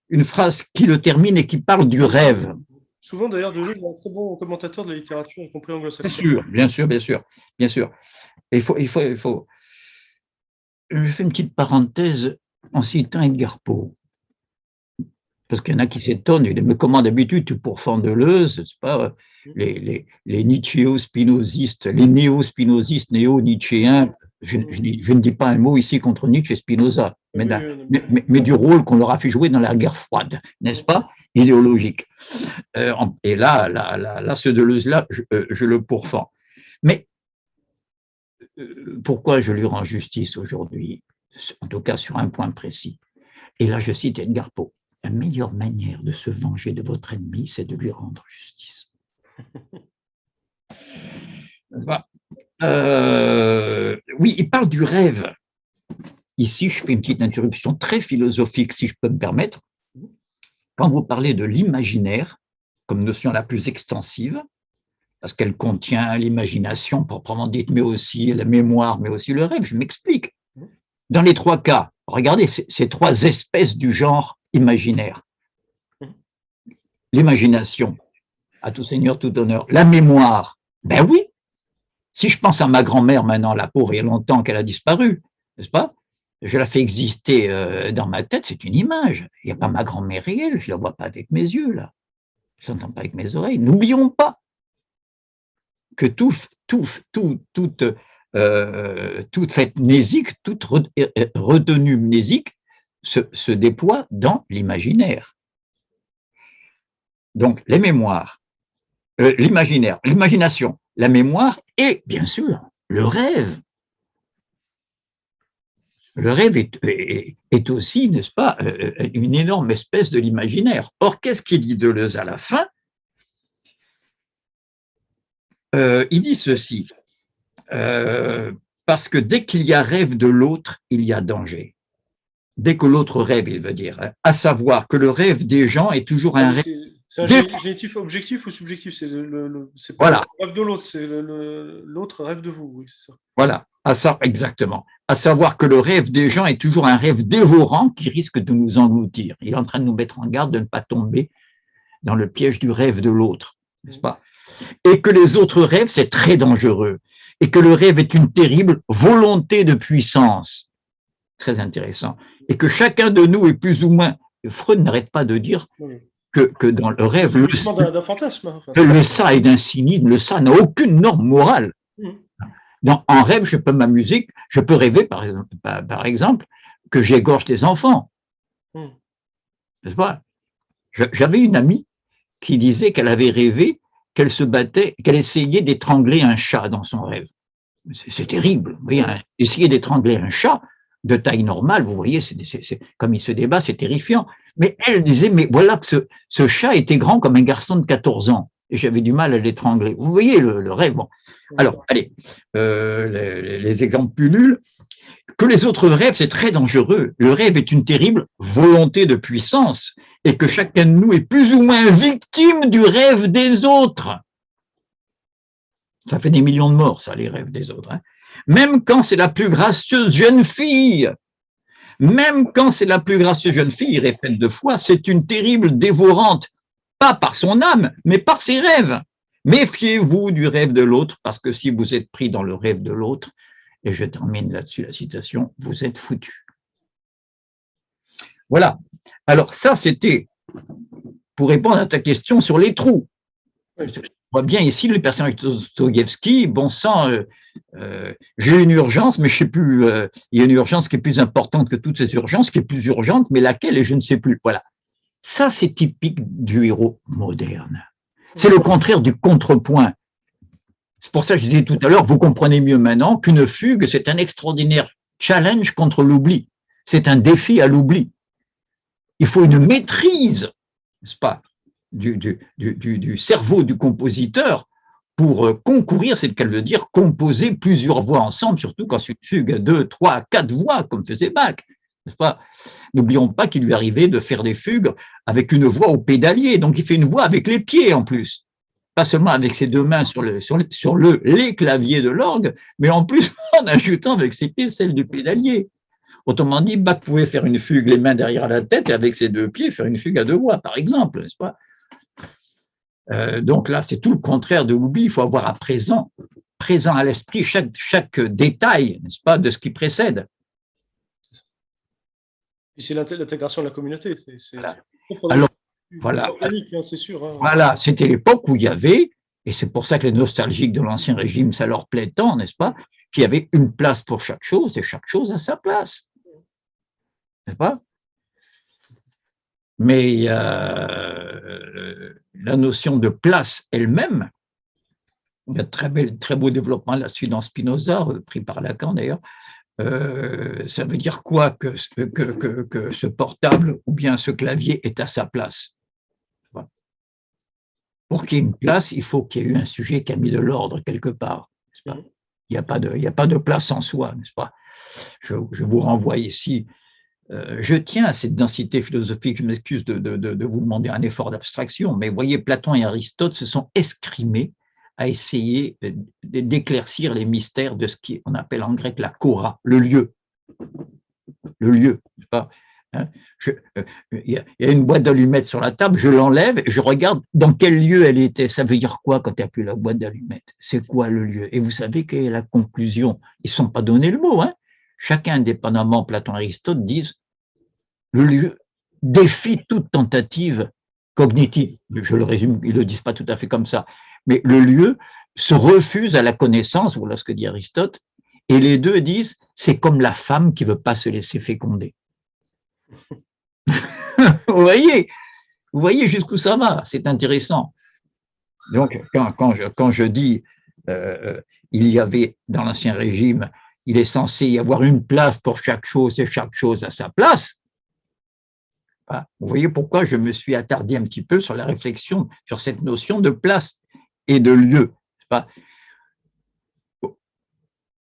une phrase qui le termine et qui parle du rêve. Souvent, d'ailleurs, Deleuze est un très bon commentateur de la littérature, y compris Bien anglo-saxonne. sûr, bien sûr, bien sûr, bien sûr. Et il faut. Je fais une petite parenthèse en citant Edgar Poe. Parce qu'il y en a qui s'étonnent, mais comment d'habitude tu pourfends Deleuze, c'est pas les Nietzschéo-spinozistes, les néo-spinozistes, néo-nietzschéens, je ne dis pas un mot ici contre Nietzsche et Spinoza, Oui, mais du rôle qu'on leur a fait jouer dans la guerre froide, n'est-ce pas, idéologique. Et là, ce Deleuze-là, je le pourfends. Mais pourquoi je lui rends justice aujourd'hui, en tout cas sur un point précis? Et là, je cite Edgar Poe. La meilleure manière de se venger de votre ennemi, c'est de lui rendre justice. Oui, il parle du rêve. Ici, je fais une petite interruption très philosophique, si je peux me permettre. Quand vous parlez de l'imaginaire, comme notion la plus extensive, parce qu'elle contient l'imagination proprement dite, mais aussi la mémoire, mais aussi le rêve, je m'explique. Dans les trois cas, regardez ces trois espèces du genre imaginaire. L'imagination, à tout seigneur, tout honneur. La mémoire, ben oui. Si je pense à ma grand-mère maintenant, la pauvre, il y a longtemps qu'elle a disparu, n'est-ce pas? Je la fais exister dans ma tête, c'est une image. Il n'y a pas ma grand-mère réelle, je ne la vois pas avec mes yeux, là. Je ne l'entends pas avec mes oreilles. N'oublions pas que toute fête mnésique, toute retenue mnésique se déploie dans l'imaginaire. Donc, les mémoires, l'imaginaire, l'imagination, la mémoire et, bien sûr, le rêve. Le rêve est aussi, n'est-ce pas, une énorme espèce de l'imaginaire. Or, qu'est-ce qu'il dit Deleuze à la fin? Il dit ceci, parce que dès qu'il y a rêve de l'autre, il y a danger. Dès que l'autre rêve, il veut dire, hein, à savoir que le rêve des gens est toujours un rêve. C'est un génitif objectif ou subjectif? C'est pas voilà. le rêve de l'autre, c'est l'autre rêve de vous. Oui, c'est ça. Voilà, exactement. À savoir que le rêve des gens est toujours un rêve dévorant qui risque de nous engloutir. Il est en train de nous mettre en garde de ne pas tomber dans le piège du rêve de l'autre, n'est-ce pas? Et que les autres rêves, c'est très dangereux. Et que le rêve est une terrible volonté de puissance. Très intéressant. Et que chacun de nous est plus ou moins... Freud n'arrête pas de dire que dans le rêve... d'un fantasme. Enfin. Le ça est d'un cynisme, le ça n'a aucune norme morale. En rêve, je peux m'amuser, je peux rêver, par exemple, que j'égorge des enfants. N'est-ce pas? J'avais une amie qui disait qu'elle avait rêvé qu'elle se battait, qu'elle essayait d'étrangler un chat dans son rêve. C'est terrible. Vous voyez, essayer d'étrangler un chat de taille normale, vous voyez, comme il se débat, c'est terrifiant. Mais elle disait, mais voilà que ce chat était grand comme un garçon de 14 ans. Et j'avais du mal à l'étrangler. Vous voyez le rêve. Bon. Alors, allez, les exemples pullulent. Que les autres rêvent, c'est très dangereux. Le rêve est une terrible volonté de puissance et que chacun de nous est plus ou moins victime du rêve des autres. Ça fait des millions de morts, ça, les rêves des autres. Hein. Même quand c'est la plus gracieuse jeune fille, faite de foi, c'est une terrible dévorante, pas par son âme, mais par ses rêves. Méfiez-vous du rêve de l'autre, parce que si vous êtes pris dans le rêve de l'autre, et je termine là-dessus la citation, vous êtes foutu. Voilà. Alors ça, c'était pour répondre à ta question sur les trous. Je vois bien ici le personnage de Dostoïevski, bon sang, j'ai une urgence, mais je ne sais plus, il y a une urgence qui est plus importante que toutes ces urgences, qui est plus urgente, mais laquelle, et je ne sais plus. Voilà. Ça, c'est typique du héros moderne. C'est le contraire du contrepoint. C'est pour ça que je disais tout à l'heure, vous comprenez mieux maintenant qu'une fugue, c'est un extraordinaire challenge contre l'oubli. C'est un défi à l'oubli. Il faut une maîtrise, n'est-ce pas, du cerveau du compositeur pour concourir, c'est le cas de le dire, composer plusieurs voix ensemble, surtout quand c'est une fugue à 2, 3, 4 voix, comme faisait Bach. N'est-ce pas? N'oublions pas qu'il lui arrivait de faire des fugues avec une voix au pédalier, donc il fait une voix avec les pieds en plus. Pas seulement avec ses deux mains sur les claviers de l'orgue, mais en plus en ajoutant avec ses pieds celle du pédalier. Autrement dit, Bach pouvait faire une fugue les mains derrière la tête et avec ses deux pieds faire une fugue à deux voix, par exemple, n'est-ce pas? Donc là, c'est tout le contraire de l'oubli. Il faut avoir présent à l'esprit chaque détail, n'est-ce pas, de ce qui précède. Et c'est l'intégration de la communauté. Voilà. Alors, voilà. Organique, hein, c'est sûr. Hein. Voilà, c'était l'époque où il y avait, et c'est pour ça que les nostalgiques de l'Ancien Régime, ça leur plaît tant, n'est-ce pas, qu'il y avait une place pour chaque chose et chaque chose à sa place. N'est-ce pas? Mais la notion de place elle-même, il y a très beau développement là-dessus dans Spinoza, pris par Lacan d'ailleurs, ça veut dire quoi que ce portable ou bien ce clavier est à sa place? Pour qu'il y ait une place, il faut qu'il y ait eu un sujet qui a mis de l'ordre quelque part. N'est-ce pas? Il n'y a pas de place en soi, n'est-ce pas? Je vous renvoie ici. Je tiens à cette densité philosophique, je m'excuse de vous demander un effort d'abstraction, mais vous voyez, Platon et Aristote se sont escrimés à essayer d'éclaircir les mystères de ce qu'on appelle en grec la chora, le lieu. Le lieu, n'est-ce pas? Il y a une boîte d'allumettes sur la table, je l'enlève et je regarde dans quel lieu elle était. Ça veut dire quoi quand il n'y a plus la boîte d'allumettes? C'est quoi le lieu? Et vous savez quelle est la conclusion? Ils ne sont pas donné le mot. Hein. Chacun, indépendamment, Platon et Aristote, disent le lieu défie toute tentative cognitive. Je le résume, ils ne le disent pas tout à fait comme ça. Mais le lieu se refuse à la connaissance, voilà ce que dit Aristote, et les deux disent c'est comme la femme qui ne veut pas se laisser féconder. Vous voyez jusqu'où ça va, c'est intéressant. Donc, quand je dis il y avait dans l'Ancien Régime, il est censé y avoir une place pour chaque chose et chaque chose à sa place, vous voyez pourquoi je me suis attardé un petit peu sur la réflexion sur cette notion de place et de lieu.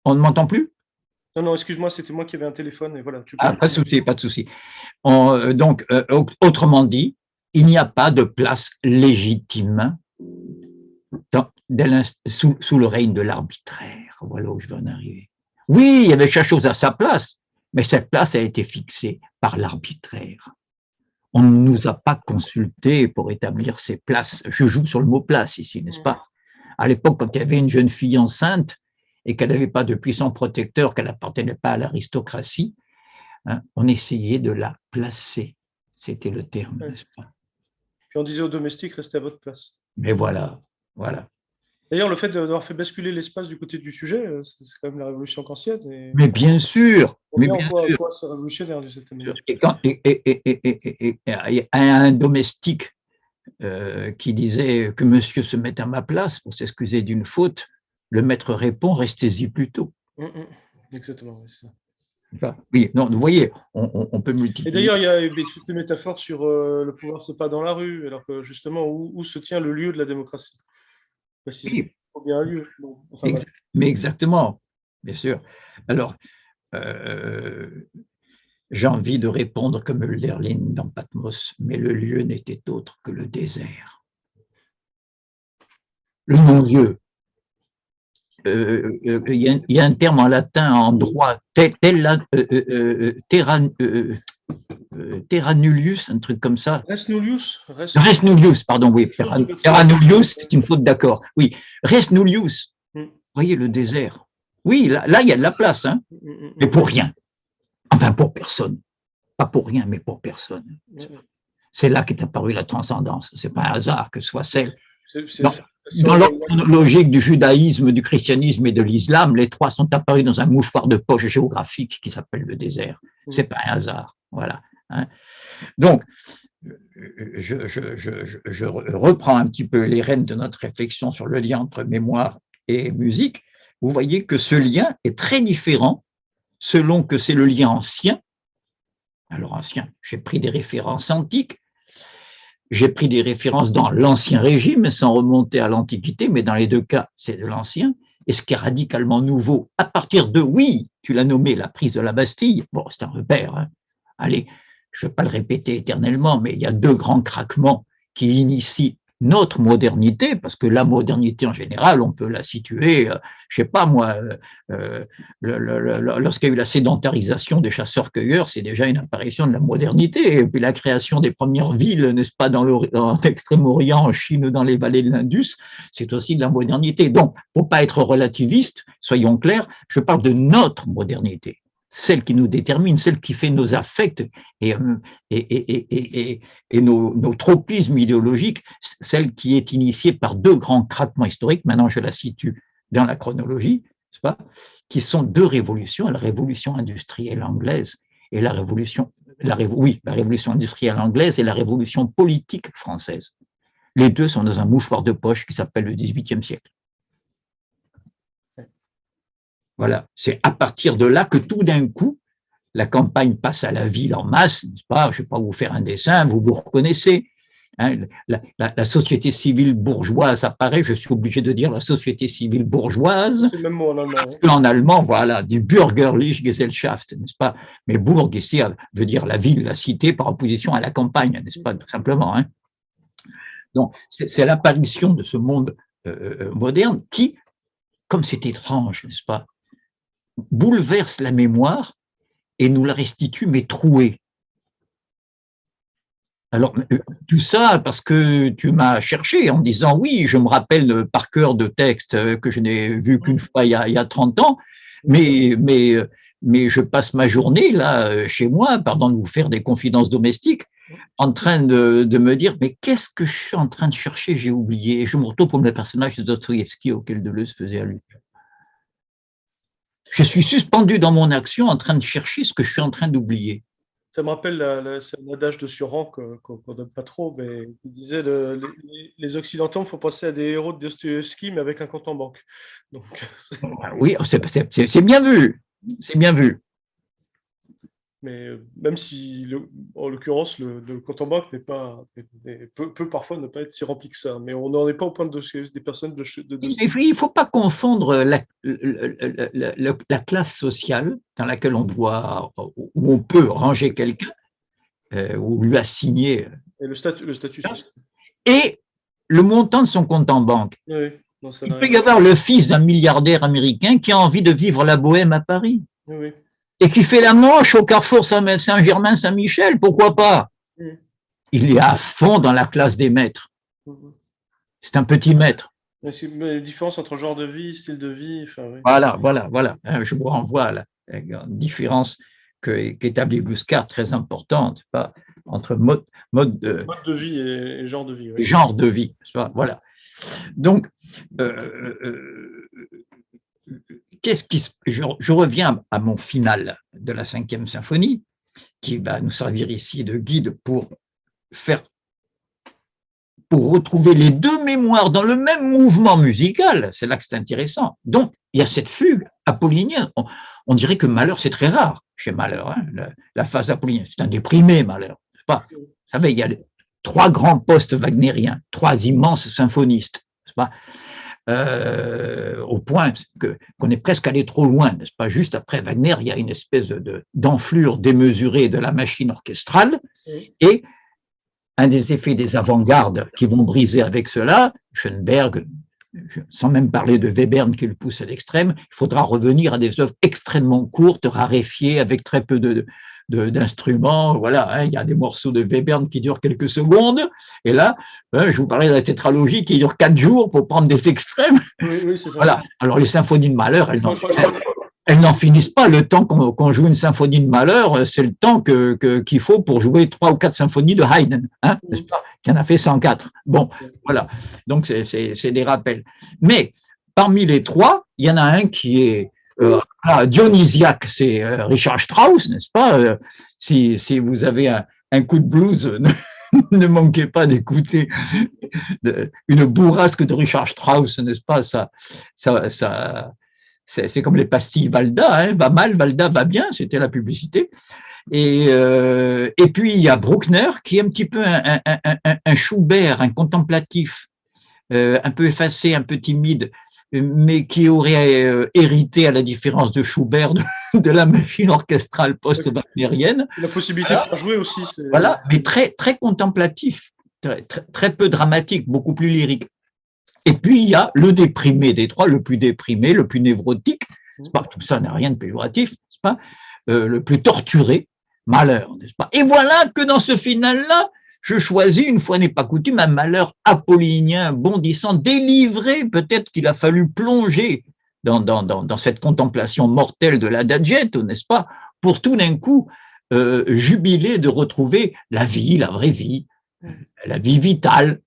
On ne m'entend plus? Non, excuse-moi, c'était moi qui avais un téléphone. Et voilà, pas de souci, pas de souci. Donc, autrement dit, il n'y a pas de place légitime sous le règne de l'arbitraire. Voilà où je veux en arriver. Oui, il y avait chaque chose à sa place, mais cette place a été fixée par l'arbitraire. On ne nous a pas consultés pour établir ces places. Je joue sur le mot place ici, n'est-ce pas? À l'époque, quand il y avait une jeune fille enceinte et qu'elle n'avait pas de puissant protecteur, qu'elle n'appartenait pas à l'aristocratie, hein, on essayait de la placer. C'était le terme, n'est-ce pas? Puis on disait aux domestiques, restez à votre place. Mais voilà, voilà. D'ailleurs, le fait d'avoir fait basculer l'espace du côté du sujet, c'est quand même la révolution kantienne. Mais bien sûr, mais bien sûr. Quoi, c'est révolutionnaire de cette manière. Et un domestique qui disait que monsieur se mette à ma place pour s'excuser d'une faute, le maître répond, restez-y plutôt. Exactement, c'est ça. Oui, non, vous voyez, on peut multiplier. Et d'ailleurs, il y a toutes les métaphores sur le pouvoir, c'est pas dans la rue, alors que justement, où se tient le lieu de la démocratie? Oui. Il faut bien un lieu. Bon, enfin, mais exactement, bien sûr. Alors, j'ai envie de répondre comme Hölderlin dans Patmos, mais le lieu n'était autre que le désert. Le non-lieu. Il y a un terme en latin, en droit, terra nullius, un truc comme ça. Res nullius. Res nullius, pardon, oui. Terra nullius, c'est une faute d'accord. Oui, res nullius. Vous voyez, le désert. Oui, là, il y a de la place, hein, mais pour rien. Enfin, pour personne. Pas pour rien, mais pour personne. C'est là qu'est apparue la transcendance. Ce n'est pas un hasard que ce soit celle. Dans l'ordre logique du judaïsme, du christianisme et de l'islam, les trois sont apparus dans un mouchoir de poche géographique qui s'appelle le désert. Ce n'est pas un hasard. Voilà. Hein. Donc, je reprends un petit peu les rênes de notre réflexion sur le lien entre mémoire et musique. Vous voyez que ce lien est très différent selon que c'est le lien ancien. Alors ancien, j'ai pris des références antiques, j'ai pris des références dans l'Ancien Régime sans remonter à l'Antiquité, mais dans les deux cas, c'est de l'Ancien. Et ce qui est radicalement nouveau, à partir de, oui, tu l'as nommé, la prise de la Bastille, bon, c'est un repère. Hein. Allez, je ne vais pas le répéter éternellement, mais il y a deux grands craquements qui initient notre modernité, parce que la modernité en général, on peut la situer, je sais pas moi, lorsqu'il y a eu la sédentarisation des chasseurs-cueilleurs, c'est déjà une apparition de la modernité. Et puis la création des premières villes, n'est-ce pas, dans l'Extrême-Orient, en Chine, dans les vallées de l'Indus, c'est aussi de la modernité. Donc, pour pas être relativiste, soyons clairs, je parle de notre modernité, celle qui nous détermine, celle qui fait nos affects et nos tropismes idéologiques, celle qui est initiée par deux grands craquements historiques, maintenant je la situe dans la chronologie, n'est-ce pas, qui sont deux révolutions, la révolution industrielle anglaise et la révolution industrielle anglaise et la révolution politique française. Les deux sont dans un mouchoir de poche qui s'appelle le XVIIIe siècle. Voilà, c'est à partir de là que tout d'un coup, la campagne passe à la ville en masse, n'est-ce pas? Je ne vais pas vous faire un dessin, vous vous reconnaissez. Hein, la société civile bourgeoise apparaît, je suis obligé de dire la société civile bourgeoise. C'est le même mot en allemand. En allemand, voilà, du Bürgerliche Gesellschaft, n'est-ce pas? Mais Bourg ici veut dire la ville, la cité, par opposition à la campagne, n'est-ce pas, tout simplement. Hein. Donc, c'est l'apparition de ce monde moderne qui, comme c'est étrange, n'est-ce pas, bouleverse la mémoire et nous la restitue, mais trouée. Alors, tout ça parce que tu m'as cherché en disant oui, je me rappelle par cœur de textes que je n'ai vus qu'une fois il y a 30 ans, mais je passe ma journée là, chez moi, pardon de vous faire des confidences domestiques, en train de me dire mais qu'est-ce que je suis en train de chercher, j'ai oublié. Et je me retrouve comme le personnage de Dostoïevski auquel Deleuze faisait allusion. Je suis suspendu dans mon action en train de chercher ce que je suis en train d'oublier. Ça me rappelle c'est un adage de Suran qu'on donne pas trop, mais il disait les Occidentaux, il faut penser à des héros de Dostoïevski, mais avec un compte en banque. Donc, oui, c'est bien vu. C'est bien vu. Mais même si, en l'occurrence, le compte en banque peut parfois ne pas être si rempli que ça. Mais on n'en est pas au point des personnes de il ne faut pas confondre la classe sociale dans laquelle où on peut ranger quelqu'un, ou lui assigner. Et le statut et le montant de son compte en banque. Oui, non, il peut y avoir le fils d'un milliardaire américain qui a envie de vivre la bohème à Paris. Oui. Et qui fait la manche au carrefour Saint-Germain-Saint-Michel, pourquoi pas? Il est à fond dans la classe des maîtres. C'est un petit maître. Mais la différence entre genre de vie, style de vie. Oui. Voilà. Je vous renvoie à la différence qu'établit Guskard, très importante, entre mode de vie et genre de vie. Oui. Genre de vie. Voilà. Donc, je reviens à mon final de la 5e symphonie, qui va nous servir ici de guide pour retrouver les deux mémoires dans le même mouvement musical. C'est là que c'est intéressant. Donc, il y a cette fugue apollinienne. On dirait que Mahler, c'est très rare chez Mahler, hein, la phase apollinienne. C'est un déprimé, Mahler. Vous savez, il y a 3 grands postes wagnériens, 3 immenses symphonistes, n'est-ce pas? Au point qu'on est presque allé trop loin, n'est-ce pas? Juste après Wagner, il y a une espèce d'enflure démesurée de la machine orchestrale, et un des effets des avant-gardes qui vont briser avec cela, Schoenberg, sans même parler de Webern qui le pousse à l'extrême, il faudra revenir à des œuvres extrêmement courtes, raréfiées, avec très peu d'instruments. Voilà, hein, il y a des morceaux de Webern qui durent quelques secondes, et là, je vous parlais de la tétralogie qui dure 4 jours pour prendre des extrêmes. Oui, c'est ça. Voilà. Alors les symphonies de Mahler, elles n'en finissent pas. Le temps qu'on joue une symphonie de Mahler, c'est le temps qu'il faut pour jouer 3 ou 4 symphonies de Haydn, hein, n'est-ce pas? Qui en a fait 104. Bon, voilà. Donc c'est des rappels. Mais parmi les 3, il y en a un qui est dionysiaque, c'est Richard Strauss, n'est-ce pas? Si vous avez un coup de blues, ne manquez pas d'écouter une bourrasque de Richard Strauss, n'est-ce pas? C'est comme les pastilles Valda, hein, va mal, Valda va bien, c'était la publicité. Et puis il y a Bruckner qui est un petit peu un Schubert, un contemplatif, un peu effacé, un peu timide, mais qui aurait hérité, à la différence de Schubert, de la machine orchestrale post-wagnérienne. La possibilité de jouer aussi. Voilà, mais très, très contemplatif. très peu dramatique, beaucoup plus lyrique. Et puis, il y a le déprimé des trois, le plus déprimé, le plus névrotique, n'est-ce pas? Tout ça n'a rien de péjoratif, n'est-ce pas? Le plus torturé, Malheur, n'est-ce pas? Et voilà que dans ce final-là, je choisis, une fois n'est pas coutume, un malheur apollinien, bondissant, délivré. Peut-être qu'il a fallu plonger dans cette contemplation mortelle de l'adagietto, n'est-ce pas? Pour tout d'un coup jubiler de retrouver la vie, la vraie vie, la vie vitale.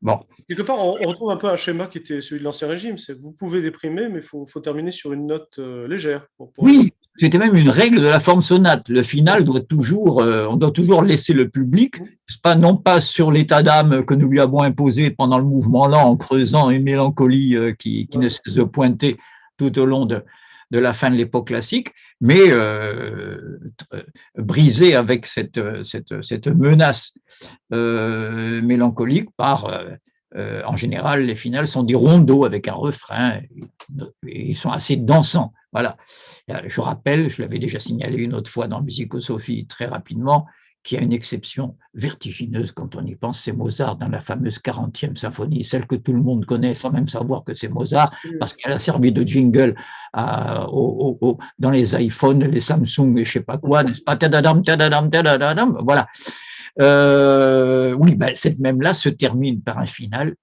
Bon. Quelque part, on retrouve un peu un schéma qui était celui de l'Ancien Régime. C'est vous pouvez déprimer, mais il faut terminer sur une note légère. Oui, c'était même une règle de la forme sonate. Le final doit toujours, on doit toujours laisser le public, non pas sur l'état d'âme que nous lui avons imposé pendant le mouvement lent, en creusant une mélancolie qui ne cesse de pointer tout au long de la fin de l'époque classique, mais brisé avec cette menace mélancolique par en général, les finales sont des rondeaux avec un refrain, et ils sont assez dansants. Voilà. Je rappelle, je l'avais déjà signalé une autre fois dans Musicosophie très rapidement, qu'il y a une exception vertigineuse quand on y pense, c'est Mozart dans la fameuse 40e symphonie, celle que tout le monde connaît sans même savoir que c'est Mozart, parce qu'elle a servi de jingle dans les iPhones, les Samsung et je ne sais pas quoi, n'est-ce pas? Tadadam, tadadam, tadadam, voilà. Oui, cette même-là se termine par un final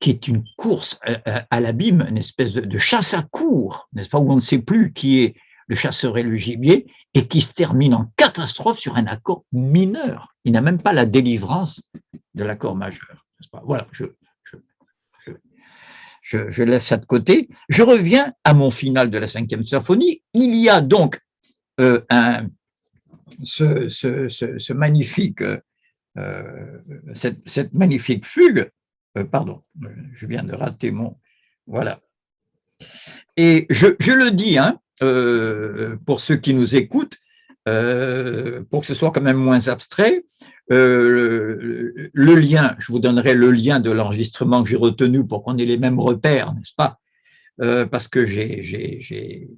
qui est une course à l'abîme, une espèce de chasse à courre, n'est-ce pas, où on ne sait plus qui est le chasseur et le gibier, et qui se termine en catastrophe sur un accord mineur. Il n'a même pas la délivrance de l'accord majeur, n'est-ce pas? Voilà, je laisse ça de côté. Je reviens à mon final de la 5e symphonie. Il y a donc ce magnifique, cette magnifique fugue, pardon, je viens de rater mon, voilà. Et je le dis, pour ceux qui nous écoutent, pour que ce soit quand même moins abstrait, le lien, je vous donnerai le lien de l'enregistrement que j'ai retenu pour qu'on ait les mêmes repères, n'est-ce pas? Parce que j'ai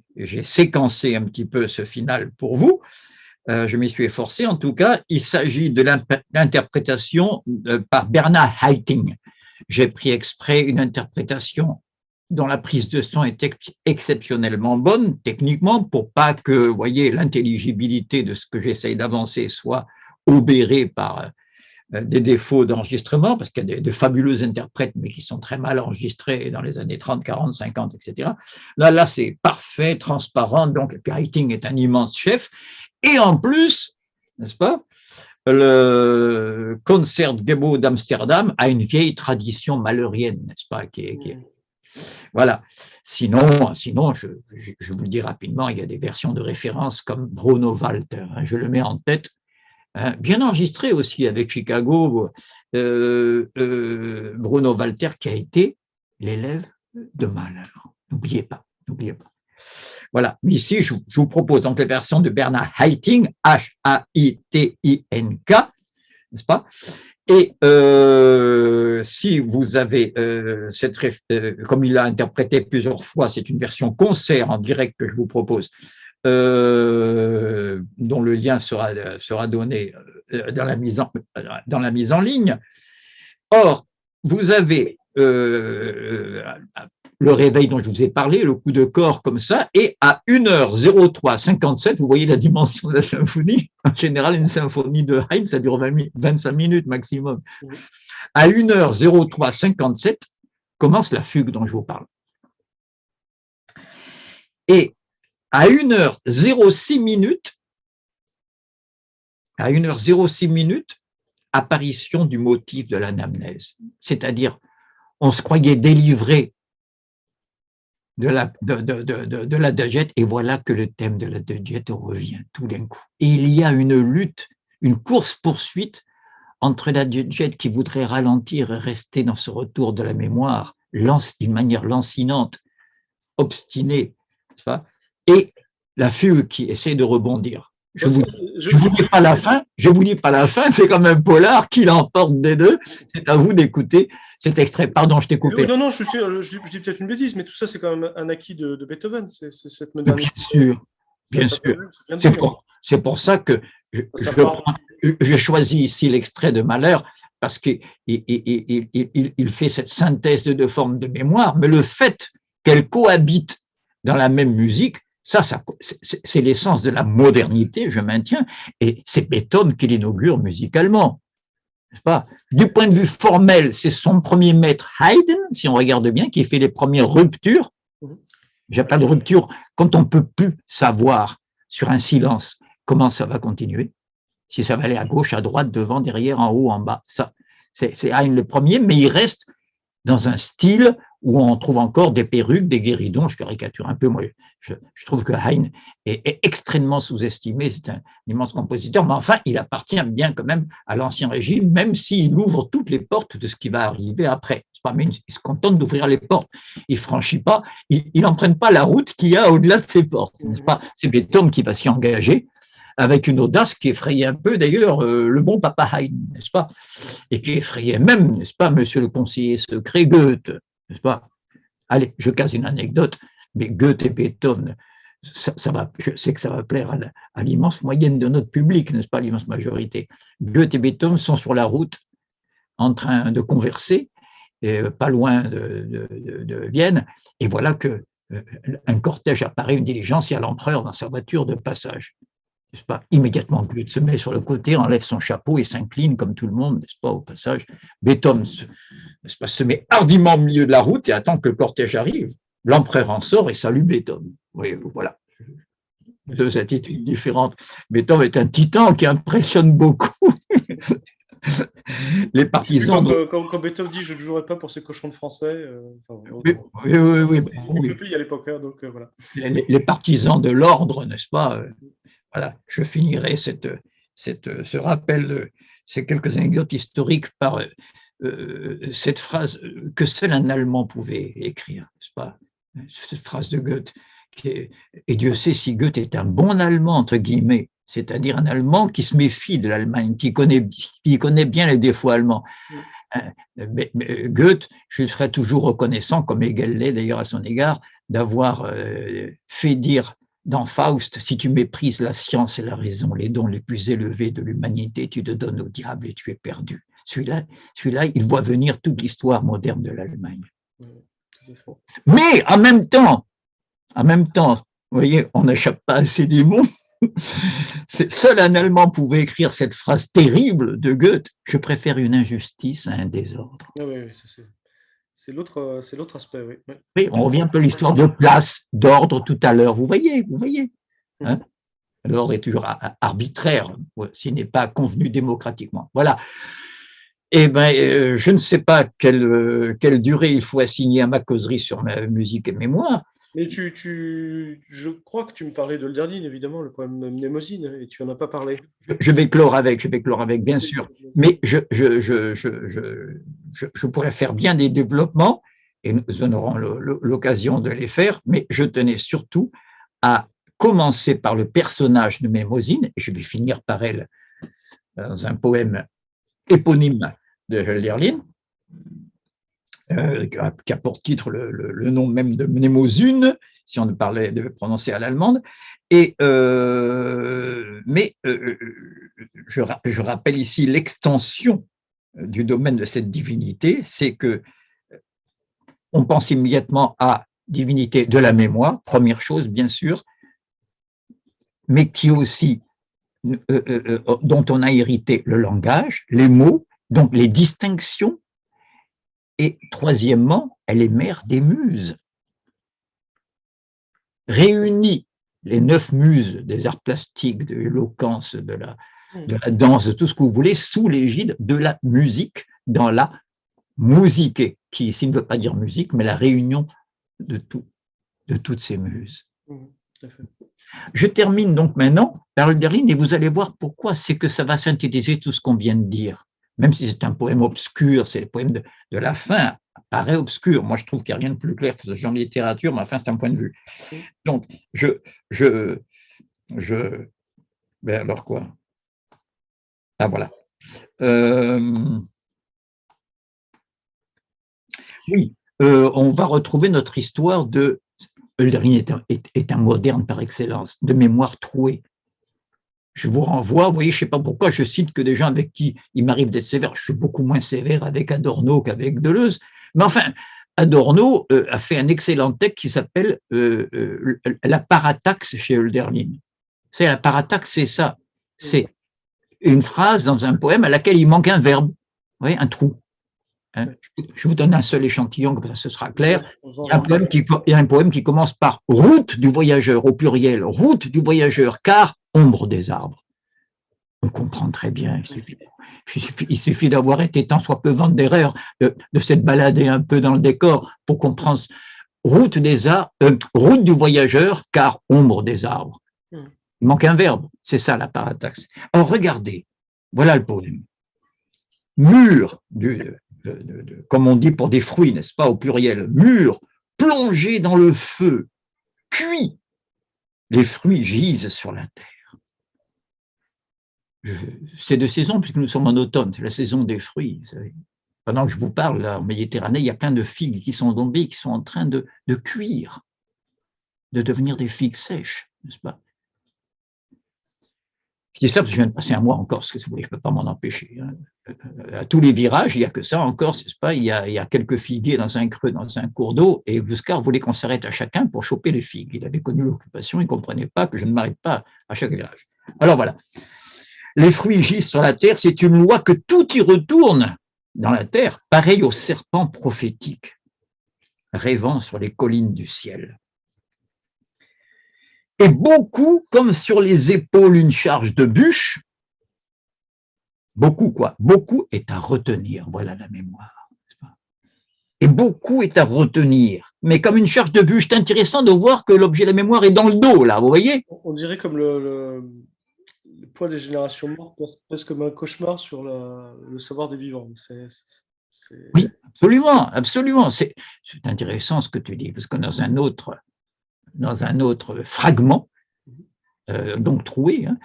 séquencé un petit peu ce final pour vous. Je m'y suis efforcé. En tout cas, il s'agit de l'interprétation par Bernard Haitink. J'ai pris exprès une interprétation dont la prise de son est exceptionnellement bonne, techniquement, pour pas que, vous voyez, l'intelligibilité de ce que j'essaye d'avancer soit obérée par des défauts d'enregistrement, parce qu'il y a de fabuleux interprètes, mais qui sont très mal enregistrés dans les années 30, 40, 50, etc. Là, c'est parfait, transparent. Donc, Haitink est un immense chef. Et en plus, n'est-ce pas, le Concertgebouw d'Amsterdam a une vieille tradition malheurienne, n'est-ce pas, voilà. Sinon, je vous le dis rapidement, il y a des versions de référence comme Bruno Walter, je le mets en tête, bien enregistré aussi avec Chicago, Bruno Walter qui a été l'élève de Mahler. N'oubliez pas. Voilà, ici, je vous propose donc les versions de Bernard Haitink, H-A-I-T-I-N-K, n'est-ce pas? Et si vous avez comme il l'a interprété plusieurs fois, c'est une version concert en direct que je vous propose, dont le lien sera donné dans la mise en ligne. Or, vous avez le réveil dont je vous ai parlé, le coup de corps comme ça, et à 1h03:57, vous voyez la dimension de la symphonie. En général, une symphonie de Haydn, ça dure 25 minutes maximum. À 1h03:57 commence la fugue dont je vous parle. Et à 1h06, apparition du motif de l'anamnèse. C'est-à-dire, on se croyait délivré de l'adagietto, et voilà que le thème de l'adagietto revient tout d'un coup. Et il y a une lutte, une course-poursuite entre l'adagietto qui voudrait ralentir et rester dans ce retour de la mémoire d'une manière lancinante, obstinée, et la fugue qui essaie de rebondir. Je vous dis pas la fin, c'est comme un polar qui l'emporte des deux. C'est à vous d'écouter cet extrait. Pardon, je t'ai coupé. Non, je dis peut-être une bêtise, mais tout ça, c'est quand même un acquis de Beethoven, c'est cette modernité. Bien sûr. C'est pour ça que je choisis ici l'extrait de Mahler, parce qu'il il fait cette synthèse de deux formes de mémoire, mais le fait qu'elles cohabitent dans la même musique, ça c'est l'essence de la modernité, je maintiens, et c'est Beethoven qui l'inaugure musicalement. Pas. Du point de vue formel, c'est son premier maître Haydn, si on regarde bien, qui fait les premières ruptures. J'appelle de rupture quand on ne peut plus savoir sur un silence comment ça va continuer, si ça va aller à gauche, à droite, devant, derrière, en haut, en bas. Ça, c'est Haydn le premier, mais il reste dans un style où on trouve encore des perruques, des guéridons, je caricature un peu, moi je trouve que Haydn est extrêmement sous-estimé, c'est un immense compositeur, mais enfin il appartient bien quand même à l'Ancien Régime, même s'il ouvre toutes les portes de ce qui va arriver après. Mais il se contente d'ouvrir les portes, il ne franchit pas, il n'emprunte pas la route qu'il y a au-delà de ces portes, n'est-ce pas? C'est Beethoven qui va s'y engager, avec une audace qui effrayait un peu d'ailleurs le bon papa Haydn, n'est-ce pas? Et qui effrayait même, n'est-ce pas, monsieur le conseiller secret Goethe, n'est-ce pas? Allez, je casse une anecdote, mais Goethe et Beethoven, je sais que ça va plaire à l'immense moyenne de notre public, n'est-ce pas, l'immense majorité. Goethe et Beethoven sont sur la route en train de converser, pas loin de Vienne, et voilà que un cortège apparaît, une diligence, il y a l'empereur dans sa voiture de passage. N'est-ce pas? Immédiatement, Goethe se met sur le côté, enlève son chapeau et s'incline comme tout le monde, n'est-ce pas, au passage. Beethoven se met hardiment au milieu de la route et attend que le cortège arrive. L'empereur en sort et salue Beethoven. Oui, voilà. Deux attitudes différentes. Beethoven est un titan qui impressionne beaucoup les partisans. Quand Beethoven dit « je ne jouerai pas pour ces cochons de français », oui. Le pays à l'époque, donc voilà. Les partisans de l'ordre, n'est-ce pas? Voilà, je finirai ce rappel, ces quelques anecdotes historiques par cette phrase que seul un Allemand pouvait écrire, n'est-ce pas? Cette phrase de Goethe, et Dieu sait si Goethe est un bon Allemand, entre guillemets, c'est-à-dire un Allemand qui se méfie de l'Allemagne, qui connaît bien les défauts allemands. Mais Goethe, je serais toujours reconnaissant, comme Hegel l'est d'ailleurs à son égard, d'avoir fait dire dans Faust, si tu méprises la science et la raison, les dons les plus élevés de l'humanité, tu te donnes au diable et tu es perdu. Celui-là, il voit venir toute l'histoire moderne de l'Allemagne. Mais en même temps, vous voyez, on n'échappe pas à ces démons. Seul un Allemand pouvait écrire cette phrase terrible de Goethe, je préfère une injustice à un désordre. Ah oui, c'est l'autre aspect, oui. Oui, on revient un peu à l'histoire de place, d'ordre tout à l'heure. Vous voyez, hein? L'ordre est toujours arbitraire, s'il n'est pas convenu démocratiquement. Voilà. Eh bien, je ne sais pas quelle durée il faut assigner à ma causerie sur ma musique et mémoire. Mais je crois que tu me parlais de Hölderlin, évidemment, le poème de Mnemosyne, et tu n'en as pas parlé. Je vais clore avec, bien sûr. Mais je pourrais faire bien des développements, et nous aurons l'occasion de les faire, mais je tenais surtout à commencer par le personnage de Mnemosyne, et je vais finir par elle dans un poème éponyme de Hölderlin, qui a pour titre le nom même de Mnemosyne, si on parlait de prononcer à l'allemande. Mais je rappelle ici l'extension du domaine de cette divinité, c'est que on pense immédiatement à divinité de la mémoire, première chose bien sûr, mais qui aussi dont on a hérité le langage, les mots, donc les distinctions. Et troisièmement, elle est mère des muses. Réunit les 9 muses des arts plastiques, de l'éloquence, de la danse, de tout ce que vous voulez, sous l'égide de la musique, dans la musique, qui ici ne veut pas dire musique, mais la réunion de toutes ces muses. Je termine donc maintenant par Hölderlin, et vous allez voir pourquoi, c'est que ça va synthétiser tout ce qu'on vient de dire. Même si c'est un poème obscur, c'est le poème de la fin, paraît obscur. Moi, je trouve qu'il n'y a rien de plus clair que ce genre de littérature, mais enfin, c'est un point de vue. Donc, ben alors quoi? Ah, voilà. Oui, on va retrouver notre histoire de… Hölderlin est un moderne par excellence, de mémoire trouée. Je vous renvoie, vous voyez, je ne sais pas pourquoi je cite que des gens avec qui il m'arrive d'être sévère. Je suis beaucoup moins sévère avec Adorno qu'avec Deleuze. Mais enfin, Adorno a fait un excellent texte qui s'appelle La parataxe chez Hölderlin. C'est la parataxe, c'est ça. C'est une phrase dans un poème à laquelle il manque un verbe, vous voyez, un trou. Hein. Je vous donne un seul échantillon, comme ça ce sera clair. Il y a un poème qui commence par « Route du voyageur » au pluriel, « Route du voyageur, car ombre des arbres ». On comprend très bien, il suffit d'avoir été tant soit peu vente d'erreur, de s'être baladé un peu dans le décor pour comprendre « Route du voyageur, car ombre des arbres ». Il manque un verbe, c'est ça la parataxe. Alors regardez, voilà le poème. Mur comme on dit pour des fruits, n'est-ce pas, au pluriel, mûr, plongé dans le feu, cuit, les fruits gisent sur la terre. C'est de saison puisque nous sommes en automne, c'est la saison des fruits. Vous savez. Pendant que je vous parle, là, en Méditerranée, il y a plein de figues qui sont tombées, qui sont en train de cuire, de devenir des figues sèches, n'est-ce pas? Je dis ça parce que je viens de passer un mois en Corse, que si vous voulez, je ne peux pas m'en empêcher. Hein. À tous les virages, il n'y a que ça en Corse, n'est-ce pas? Il y a quelques figuiers dans un creux, dans un cours d'eau, et Guiscard voulait qu'on s'arrête à chacun pour choper les figues. Il avait connu l'occupation, il ne comprenait pas que je ne m'arrête pas à chaque virage. Alors voilà. Les fruits gisent sur la terre, c'est une loi que tout y retourne dans la terre, pareil au serpent prophétique, rêvant sur les collines du ciel. Et beaucoup, comme sur les épaules une charge de bûche, beaucoup est à retenir, voilà la mémoire. Et beaucoup est à retenir, mais comme une charge de bûche, c'est intéressant de voir que l'objet de la mémoire est dans le dos, là, vous voyez? On dirait comme le poids des générations mortes, presque comme un cauchemar sur le savoir des vivants. Oui, absolument, absolument. C'est intéressant ce que tu dis, parce que dans un autre fragment, donc troué, hein,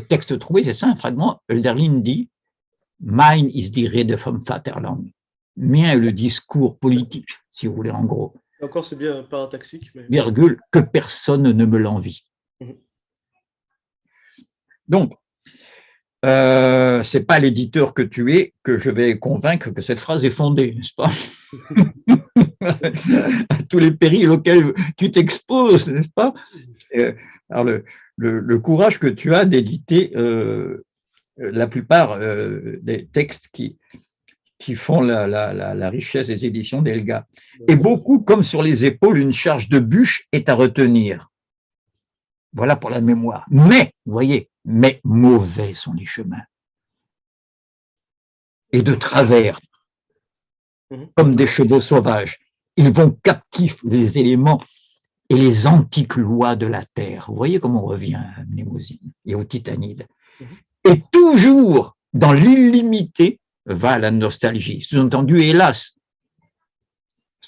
texte troué, c'est ça, un fragment, Hölderlin dit « Mein ist die Rede vom Vaterland ». Mien est le discours politique, si vous voulez, en gros. Et encore, c'est bien parataxique. Mais... Virgule, que personne ne me l'envie. Donc, c'est pas l'éditeur que tu es que je vais convaincre que cette phrase est fondée, n'est-ce pas? À tous les périls auxquels tu t'exposes, n'est-ce pas? Alors, le courage que tu as d'éditer la plupart des textes qui font la richesse des éditions d'Elga. Et beaucoup, comme sur les épaules, une charge de bûche est à retenir. Voilà pour la mémoire. Mais, vous voyez, mais mauvais sont les chemins. Et de travers, comme des chevaux sauvages, ils vont captifs des éléments et les antiques lois de la terre. Vous voyez comment on revient à Mnémosyne et au Titanide. Et toujours, dans l'illimité, va la nostalgie. Sous-entendu, hélas.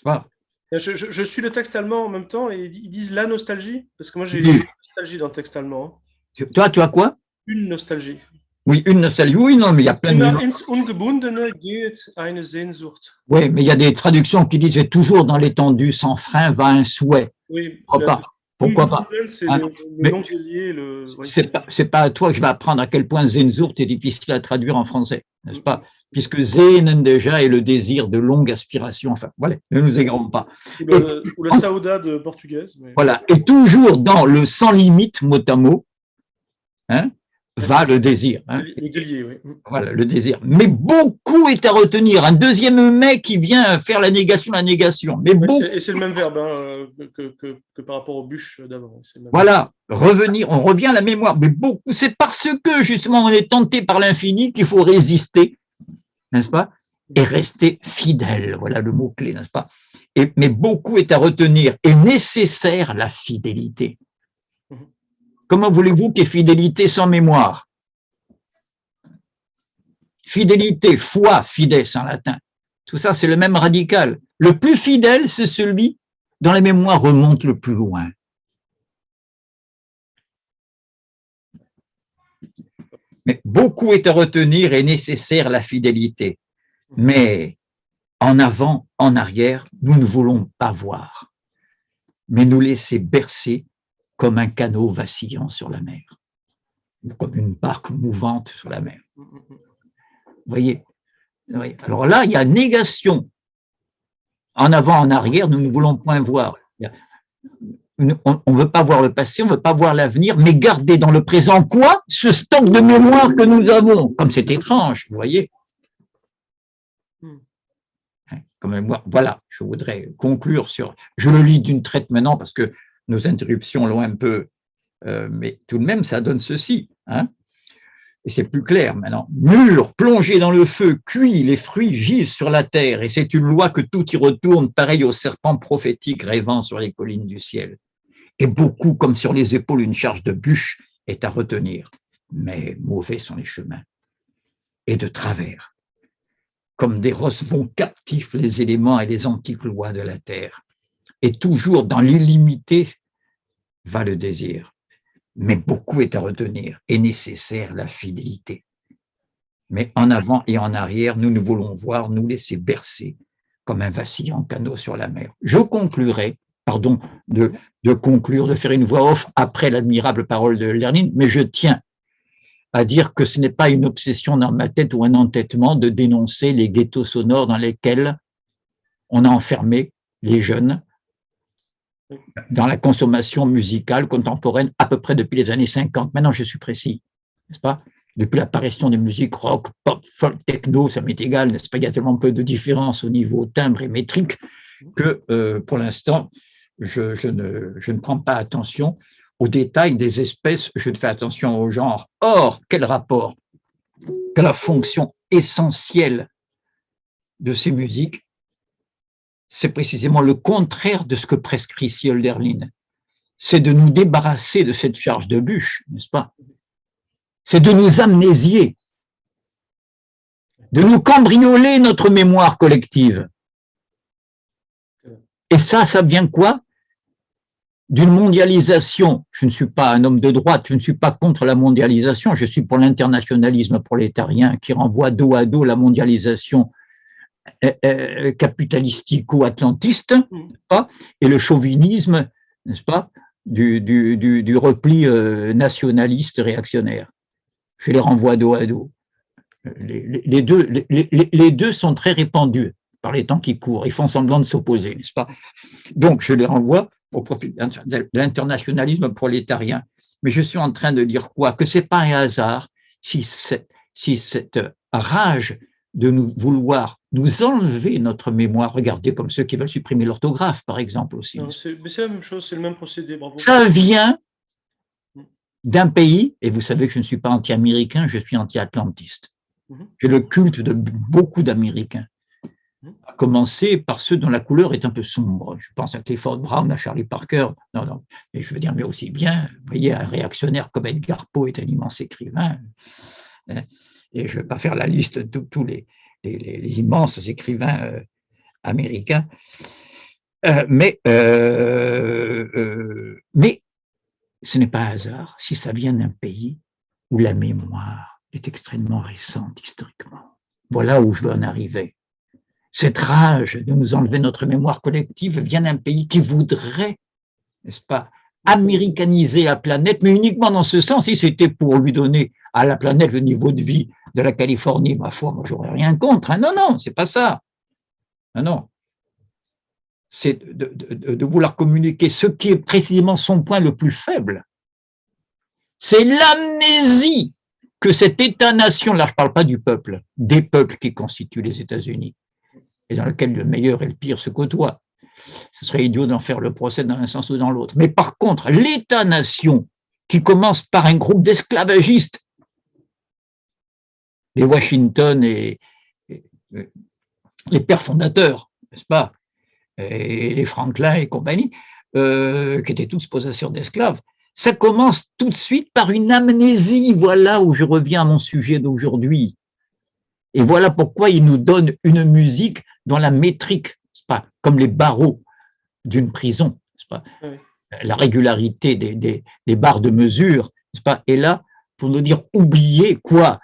Pas. Je suis le texte allemand en même temps et ils disent la nostalgie, parce que moi j'ai une nostalgie dans le texte allemand. Toi, tu as quoi? Une nostalgie. Oui, une nostalgie. Oui, non, mais il y a plein de... Ins Ungebundene geht eine Sehnsucht. Oui, mais il y a des traductions qui disent « toujours dans l'étendue sans frein va un souhait ». Oui. Pourquoi pas? C'est le nom lié. Oui. C'est pas à toi que je vais apprendre à quel point Sehnsucht est difficile à traduire en français, n'est-ce pas? Puisque Sehnen déjà est le désir de longue aspiration. Enfin, voilà, ne nous égarons pas. Ou la saudade portugaise. Mais... Voilà, et toujours dans le sans limite, mot à mot, hein, va le désir. Hein. Le délié, oui. Voilà, le désir. Mais beaucoup est à retenir. Un deuxième mais qui vient faire la négation. Mais et c'est le même verbe hein, que par rapport aux bûches d'avant. Voilà, revenir, on revient à la mémoire. Mais beaucoup, c'est parce que justement on est tenté par l'infini qu'il faut résister, n'est-ce pas? Et rester fidèle. Voilà le mot-clé, n'est-ce pas? Mais beaucoup est à retenir. Et nécessaire la fidélité. Comment voulez-vous qu'il y ait fidélité sans mémoire? Fidélité, foi, fides en latin. Tout ça, c'est le même radical. Le plus fidèle, c'est celui dont la mémoire remonte le plus loin. Mais beaucoup est à retenir et nécessaire la fidélité. Mais en avant, en arrière, nous ne voulons pas voir, mais nous laisser bercer comme un canot vacillant sur la mer. comme une barque mouvante sur la mer. Vous voyez? Oui. Alors là, il y a négation. En avant, en arrière, nous ne voulons point voir. On ne veut pas voir le passé, on ne veut pas voir l'avenir, mais garder dans le présent quoi? Ce stock de mémoire que nous avons. Comme c'est étrange, vous voyez? Voilà, je voudrais conclure sur… Je le lis d'une traite maintenant parce que nos interruptions l'ont un peu… mais tout de même, ça donne ceci. Hein, et c'est plus clair maintenant. Mûr, plongé dans le feu, cuit, les fruits gisent sur la terre, et c'est une loi que tout y retourne, pareil au serpent prophétique rêvant sur les collines du ciel. Et beaucoup, comme sur les épaules, une charge de bûche est à retenir. Mais mauvais sont les chemins. Et de travers. Comme des rosses vont captifs les éléments et les antiques lois de la terre. Et toujours dans l'illimité va le désir. Mais beaucoup est à retenir, et nécessaire la fidélité. Mais en avant et en arrière, nous ne voulons voir nous laisser bercer comme un vacillant canot sur la mer. Je conclurai, pardon de conclure, de faire une voix off après l'admirable parole de Lerline, mais je tiens à dire que ce n'est pas une obsession dans ma tête ou un entêtement de dénoncer les ghettos sonores dans lesquels on a enfermé les jeunes dans la consommation musicale contemporaine à peu près depuis les années 50. Maintenant, je suis précis, n'est-ce pas? Depuis l'apparition des musiques rock, pop, folk, techno, ça m'est égal, n'est-ce pas? Il y a tellement peu de différence au niveau timbre et métrique que pour l'instant, je ne prends pas attention aux détails des espèces, je ne fais attention au genre. Or, quel rapport que la fonction essentielle de ces musiques, c'est précisément le contraire de ce que prescrit Hölderlin. C'est de nous débarrasser de cette charge de bûche, n'est-ce pas? C'est de nous amnésier, de nous cambrioler notre mémoire collective. Et ça vient quoi? D'une mondialisation. Je ne suis pas un homme de droite, je ne suis pas contre la mondialisation, je suis pour l'internationalisme prolétarien qui renvoie dos à dos la mondialisation capitalistico-atlantiste, et le chauvinisme, n'est-ce pas, du repli nationaliste réactionnaire. Je les renvoie dos à dos. Les deux sont très répandus par les temps qui courent. Ils font semblant de s'opposer, n'est-ce pas? Donc, je les renvoie au profit de l'internationalisme prolétarien. Mais je suis en train de dire quoi? Que ce n'est pas un hasard si cette rage de nous vouloir nous enlever notre mémoire, regardez comme ceux qui veulent supprimer l'orthographe, par exemple, aussi. Mais c'est la même chose, c'est le même procédé, bravo. Ça vient d'un pays, et vous savez que je ne suis pas anti-américain, je suis anti-atlantiste. J'ai le culte de beaucoup d'Américains, à commencer par ceux dont la couleur est un peu sombre. Je pense à Clifford Brown, à Charlie Parker, non, mais je veux dire, mais aussi bien, vous voyez, un réactionnaire comme Edgar Poe est un immense écrivain, et je ne vais pas faire la liste de tous les immenses écrivains américains, mais ce n'est pas un hasard si ça vient d'un pays où la mémoire est extrêmement récente historiquement. Voilà où je veux en arriver. Cette rage de nous enlever notre mémoire collective vient d'un pays qui voudrait, n'est-ce pas, américaniser la planète, mais uniquement dans ce sens. Si c'était pour lui donner à la planète le niveau de vie de la Californie, ma foi, moi, j'aurais rien contre. Hein. Non, c'est pas ça. Non. C'est de vouloir communiquer ce qui est précisément son point le plus faible. C'est l'amnésie que cet État-nation, là je ne parle pas du peuple, des peuples qui constituent les États-Unis, et dans lequel le meilleur et le pire se côtoient. Ce serait idiot d'en faire le procès dans un sens ou dans l'autre. Mais par contre, l'État-nation, qui commence par un groupe d'esclavagistes, les Washington et les pères fondateurs, n'est-ce pas, et les Franklin et compagnie, qui étaient tous possesseurs d'esclaves, ça commence tout de suite par une amnésie. Voilà où je reviens à mon sujet d'aujourd'hui. Et voilà pourquoi il nous donne une musique dont la métrique, n'est-ce pas, comme les barreaux d'une prison, n'est-ce pas, la régularité des barres de mesure, n'est-ce pas, est là pour nous dire oubliez quoi?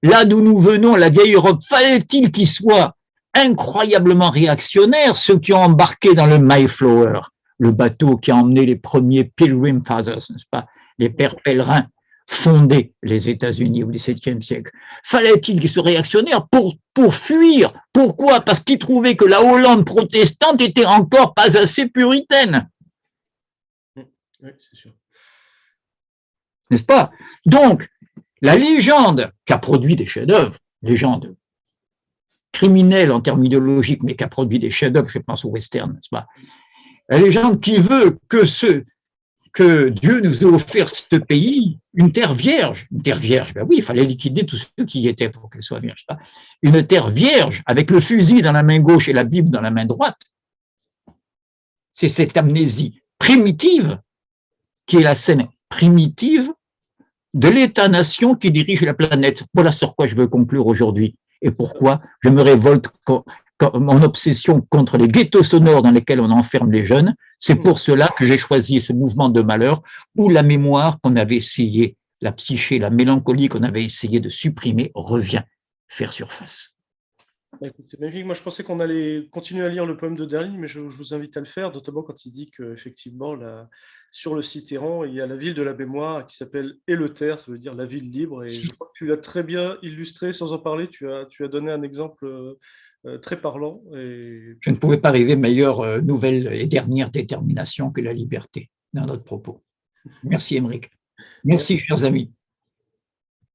Là d'où nous venons, la vieille Europe, fallait-il qu'ils soient incroyablement réactionnaires, ceux qui ont embarqué dans le Mayflower, le bateau qui a emmené les premiers Pilgrim Fathers, n'est-ce pas, les pères pèlerins fondé les États-Unis au XVIIe siècle. Fallait-il qu'ils soient réactionnaires pour fuir? Pourquoi? Parce qu'ils trouvaient que la Hollande protestante était encore pas assez puritaine. Oui, c'est sûr. N'est-ce pas? Donc, la légende qui a produit des chefs-d'œuvre, légende criminelle en terminologique, mais qui a produit des chefs-d'œuvre, je pense au western, n'est-ce pas? La légende qui veut que Dieu nous ait offert ce pays, une terre vierge. Une terre vierge, ben oui, il fallait liquider tous ceux qui y étaient pour qu'elle soit vierge. Une terre vierge, avec le fusil dans la main gauche et la Bible dans la main droite. C'est cette amnésie primitive qui est la scène primitive de l'État-nation qui dirige la planète. Voilà sur quoi je veux conclure aujourd'hui et pourquoi je me révolte mon obsession contre les ghettos sonores dans lesquels on enferme les jeunes. C'est pour cela que j'ai choisi ce mouvement de malheur où la mémoire qu'on avait essayé, la psyché, la mélancolie qu'on avait essayé de supprimer revient faire surface. Écoute, c'est magnifique. Moi, je pensais qu'on allait continuer à lire le poème de Derlin, mais je vous invite à le faire, notamment quand il dit qu'effectivement, sur le Cithéran, il y a la ville de la mémoire qui s'appelle Eleuther, ça veut dire la ville libre. Et je crois que tu l'as très bien illustré sans en parler. Tu as donné un exemple très parlant. Je ne pouvais pas rêver meilleure nouvelle et dernière détermination que la liberté dans notre propos. Merci, Émeric. Merci, chers amis.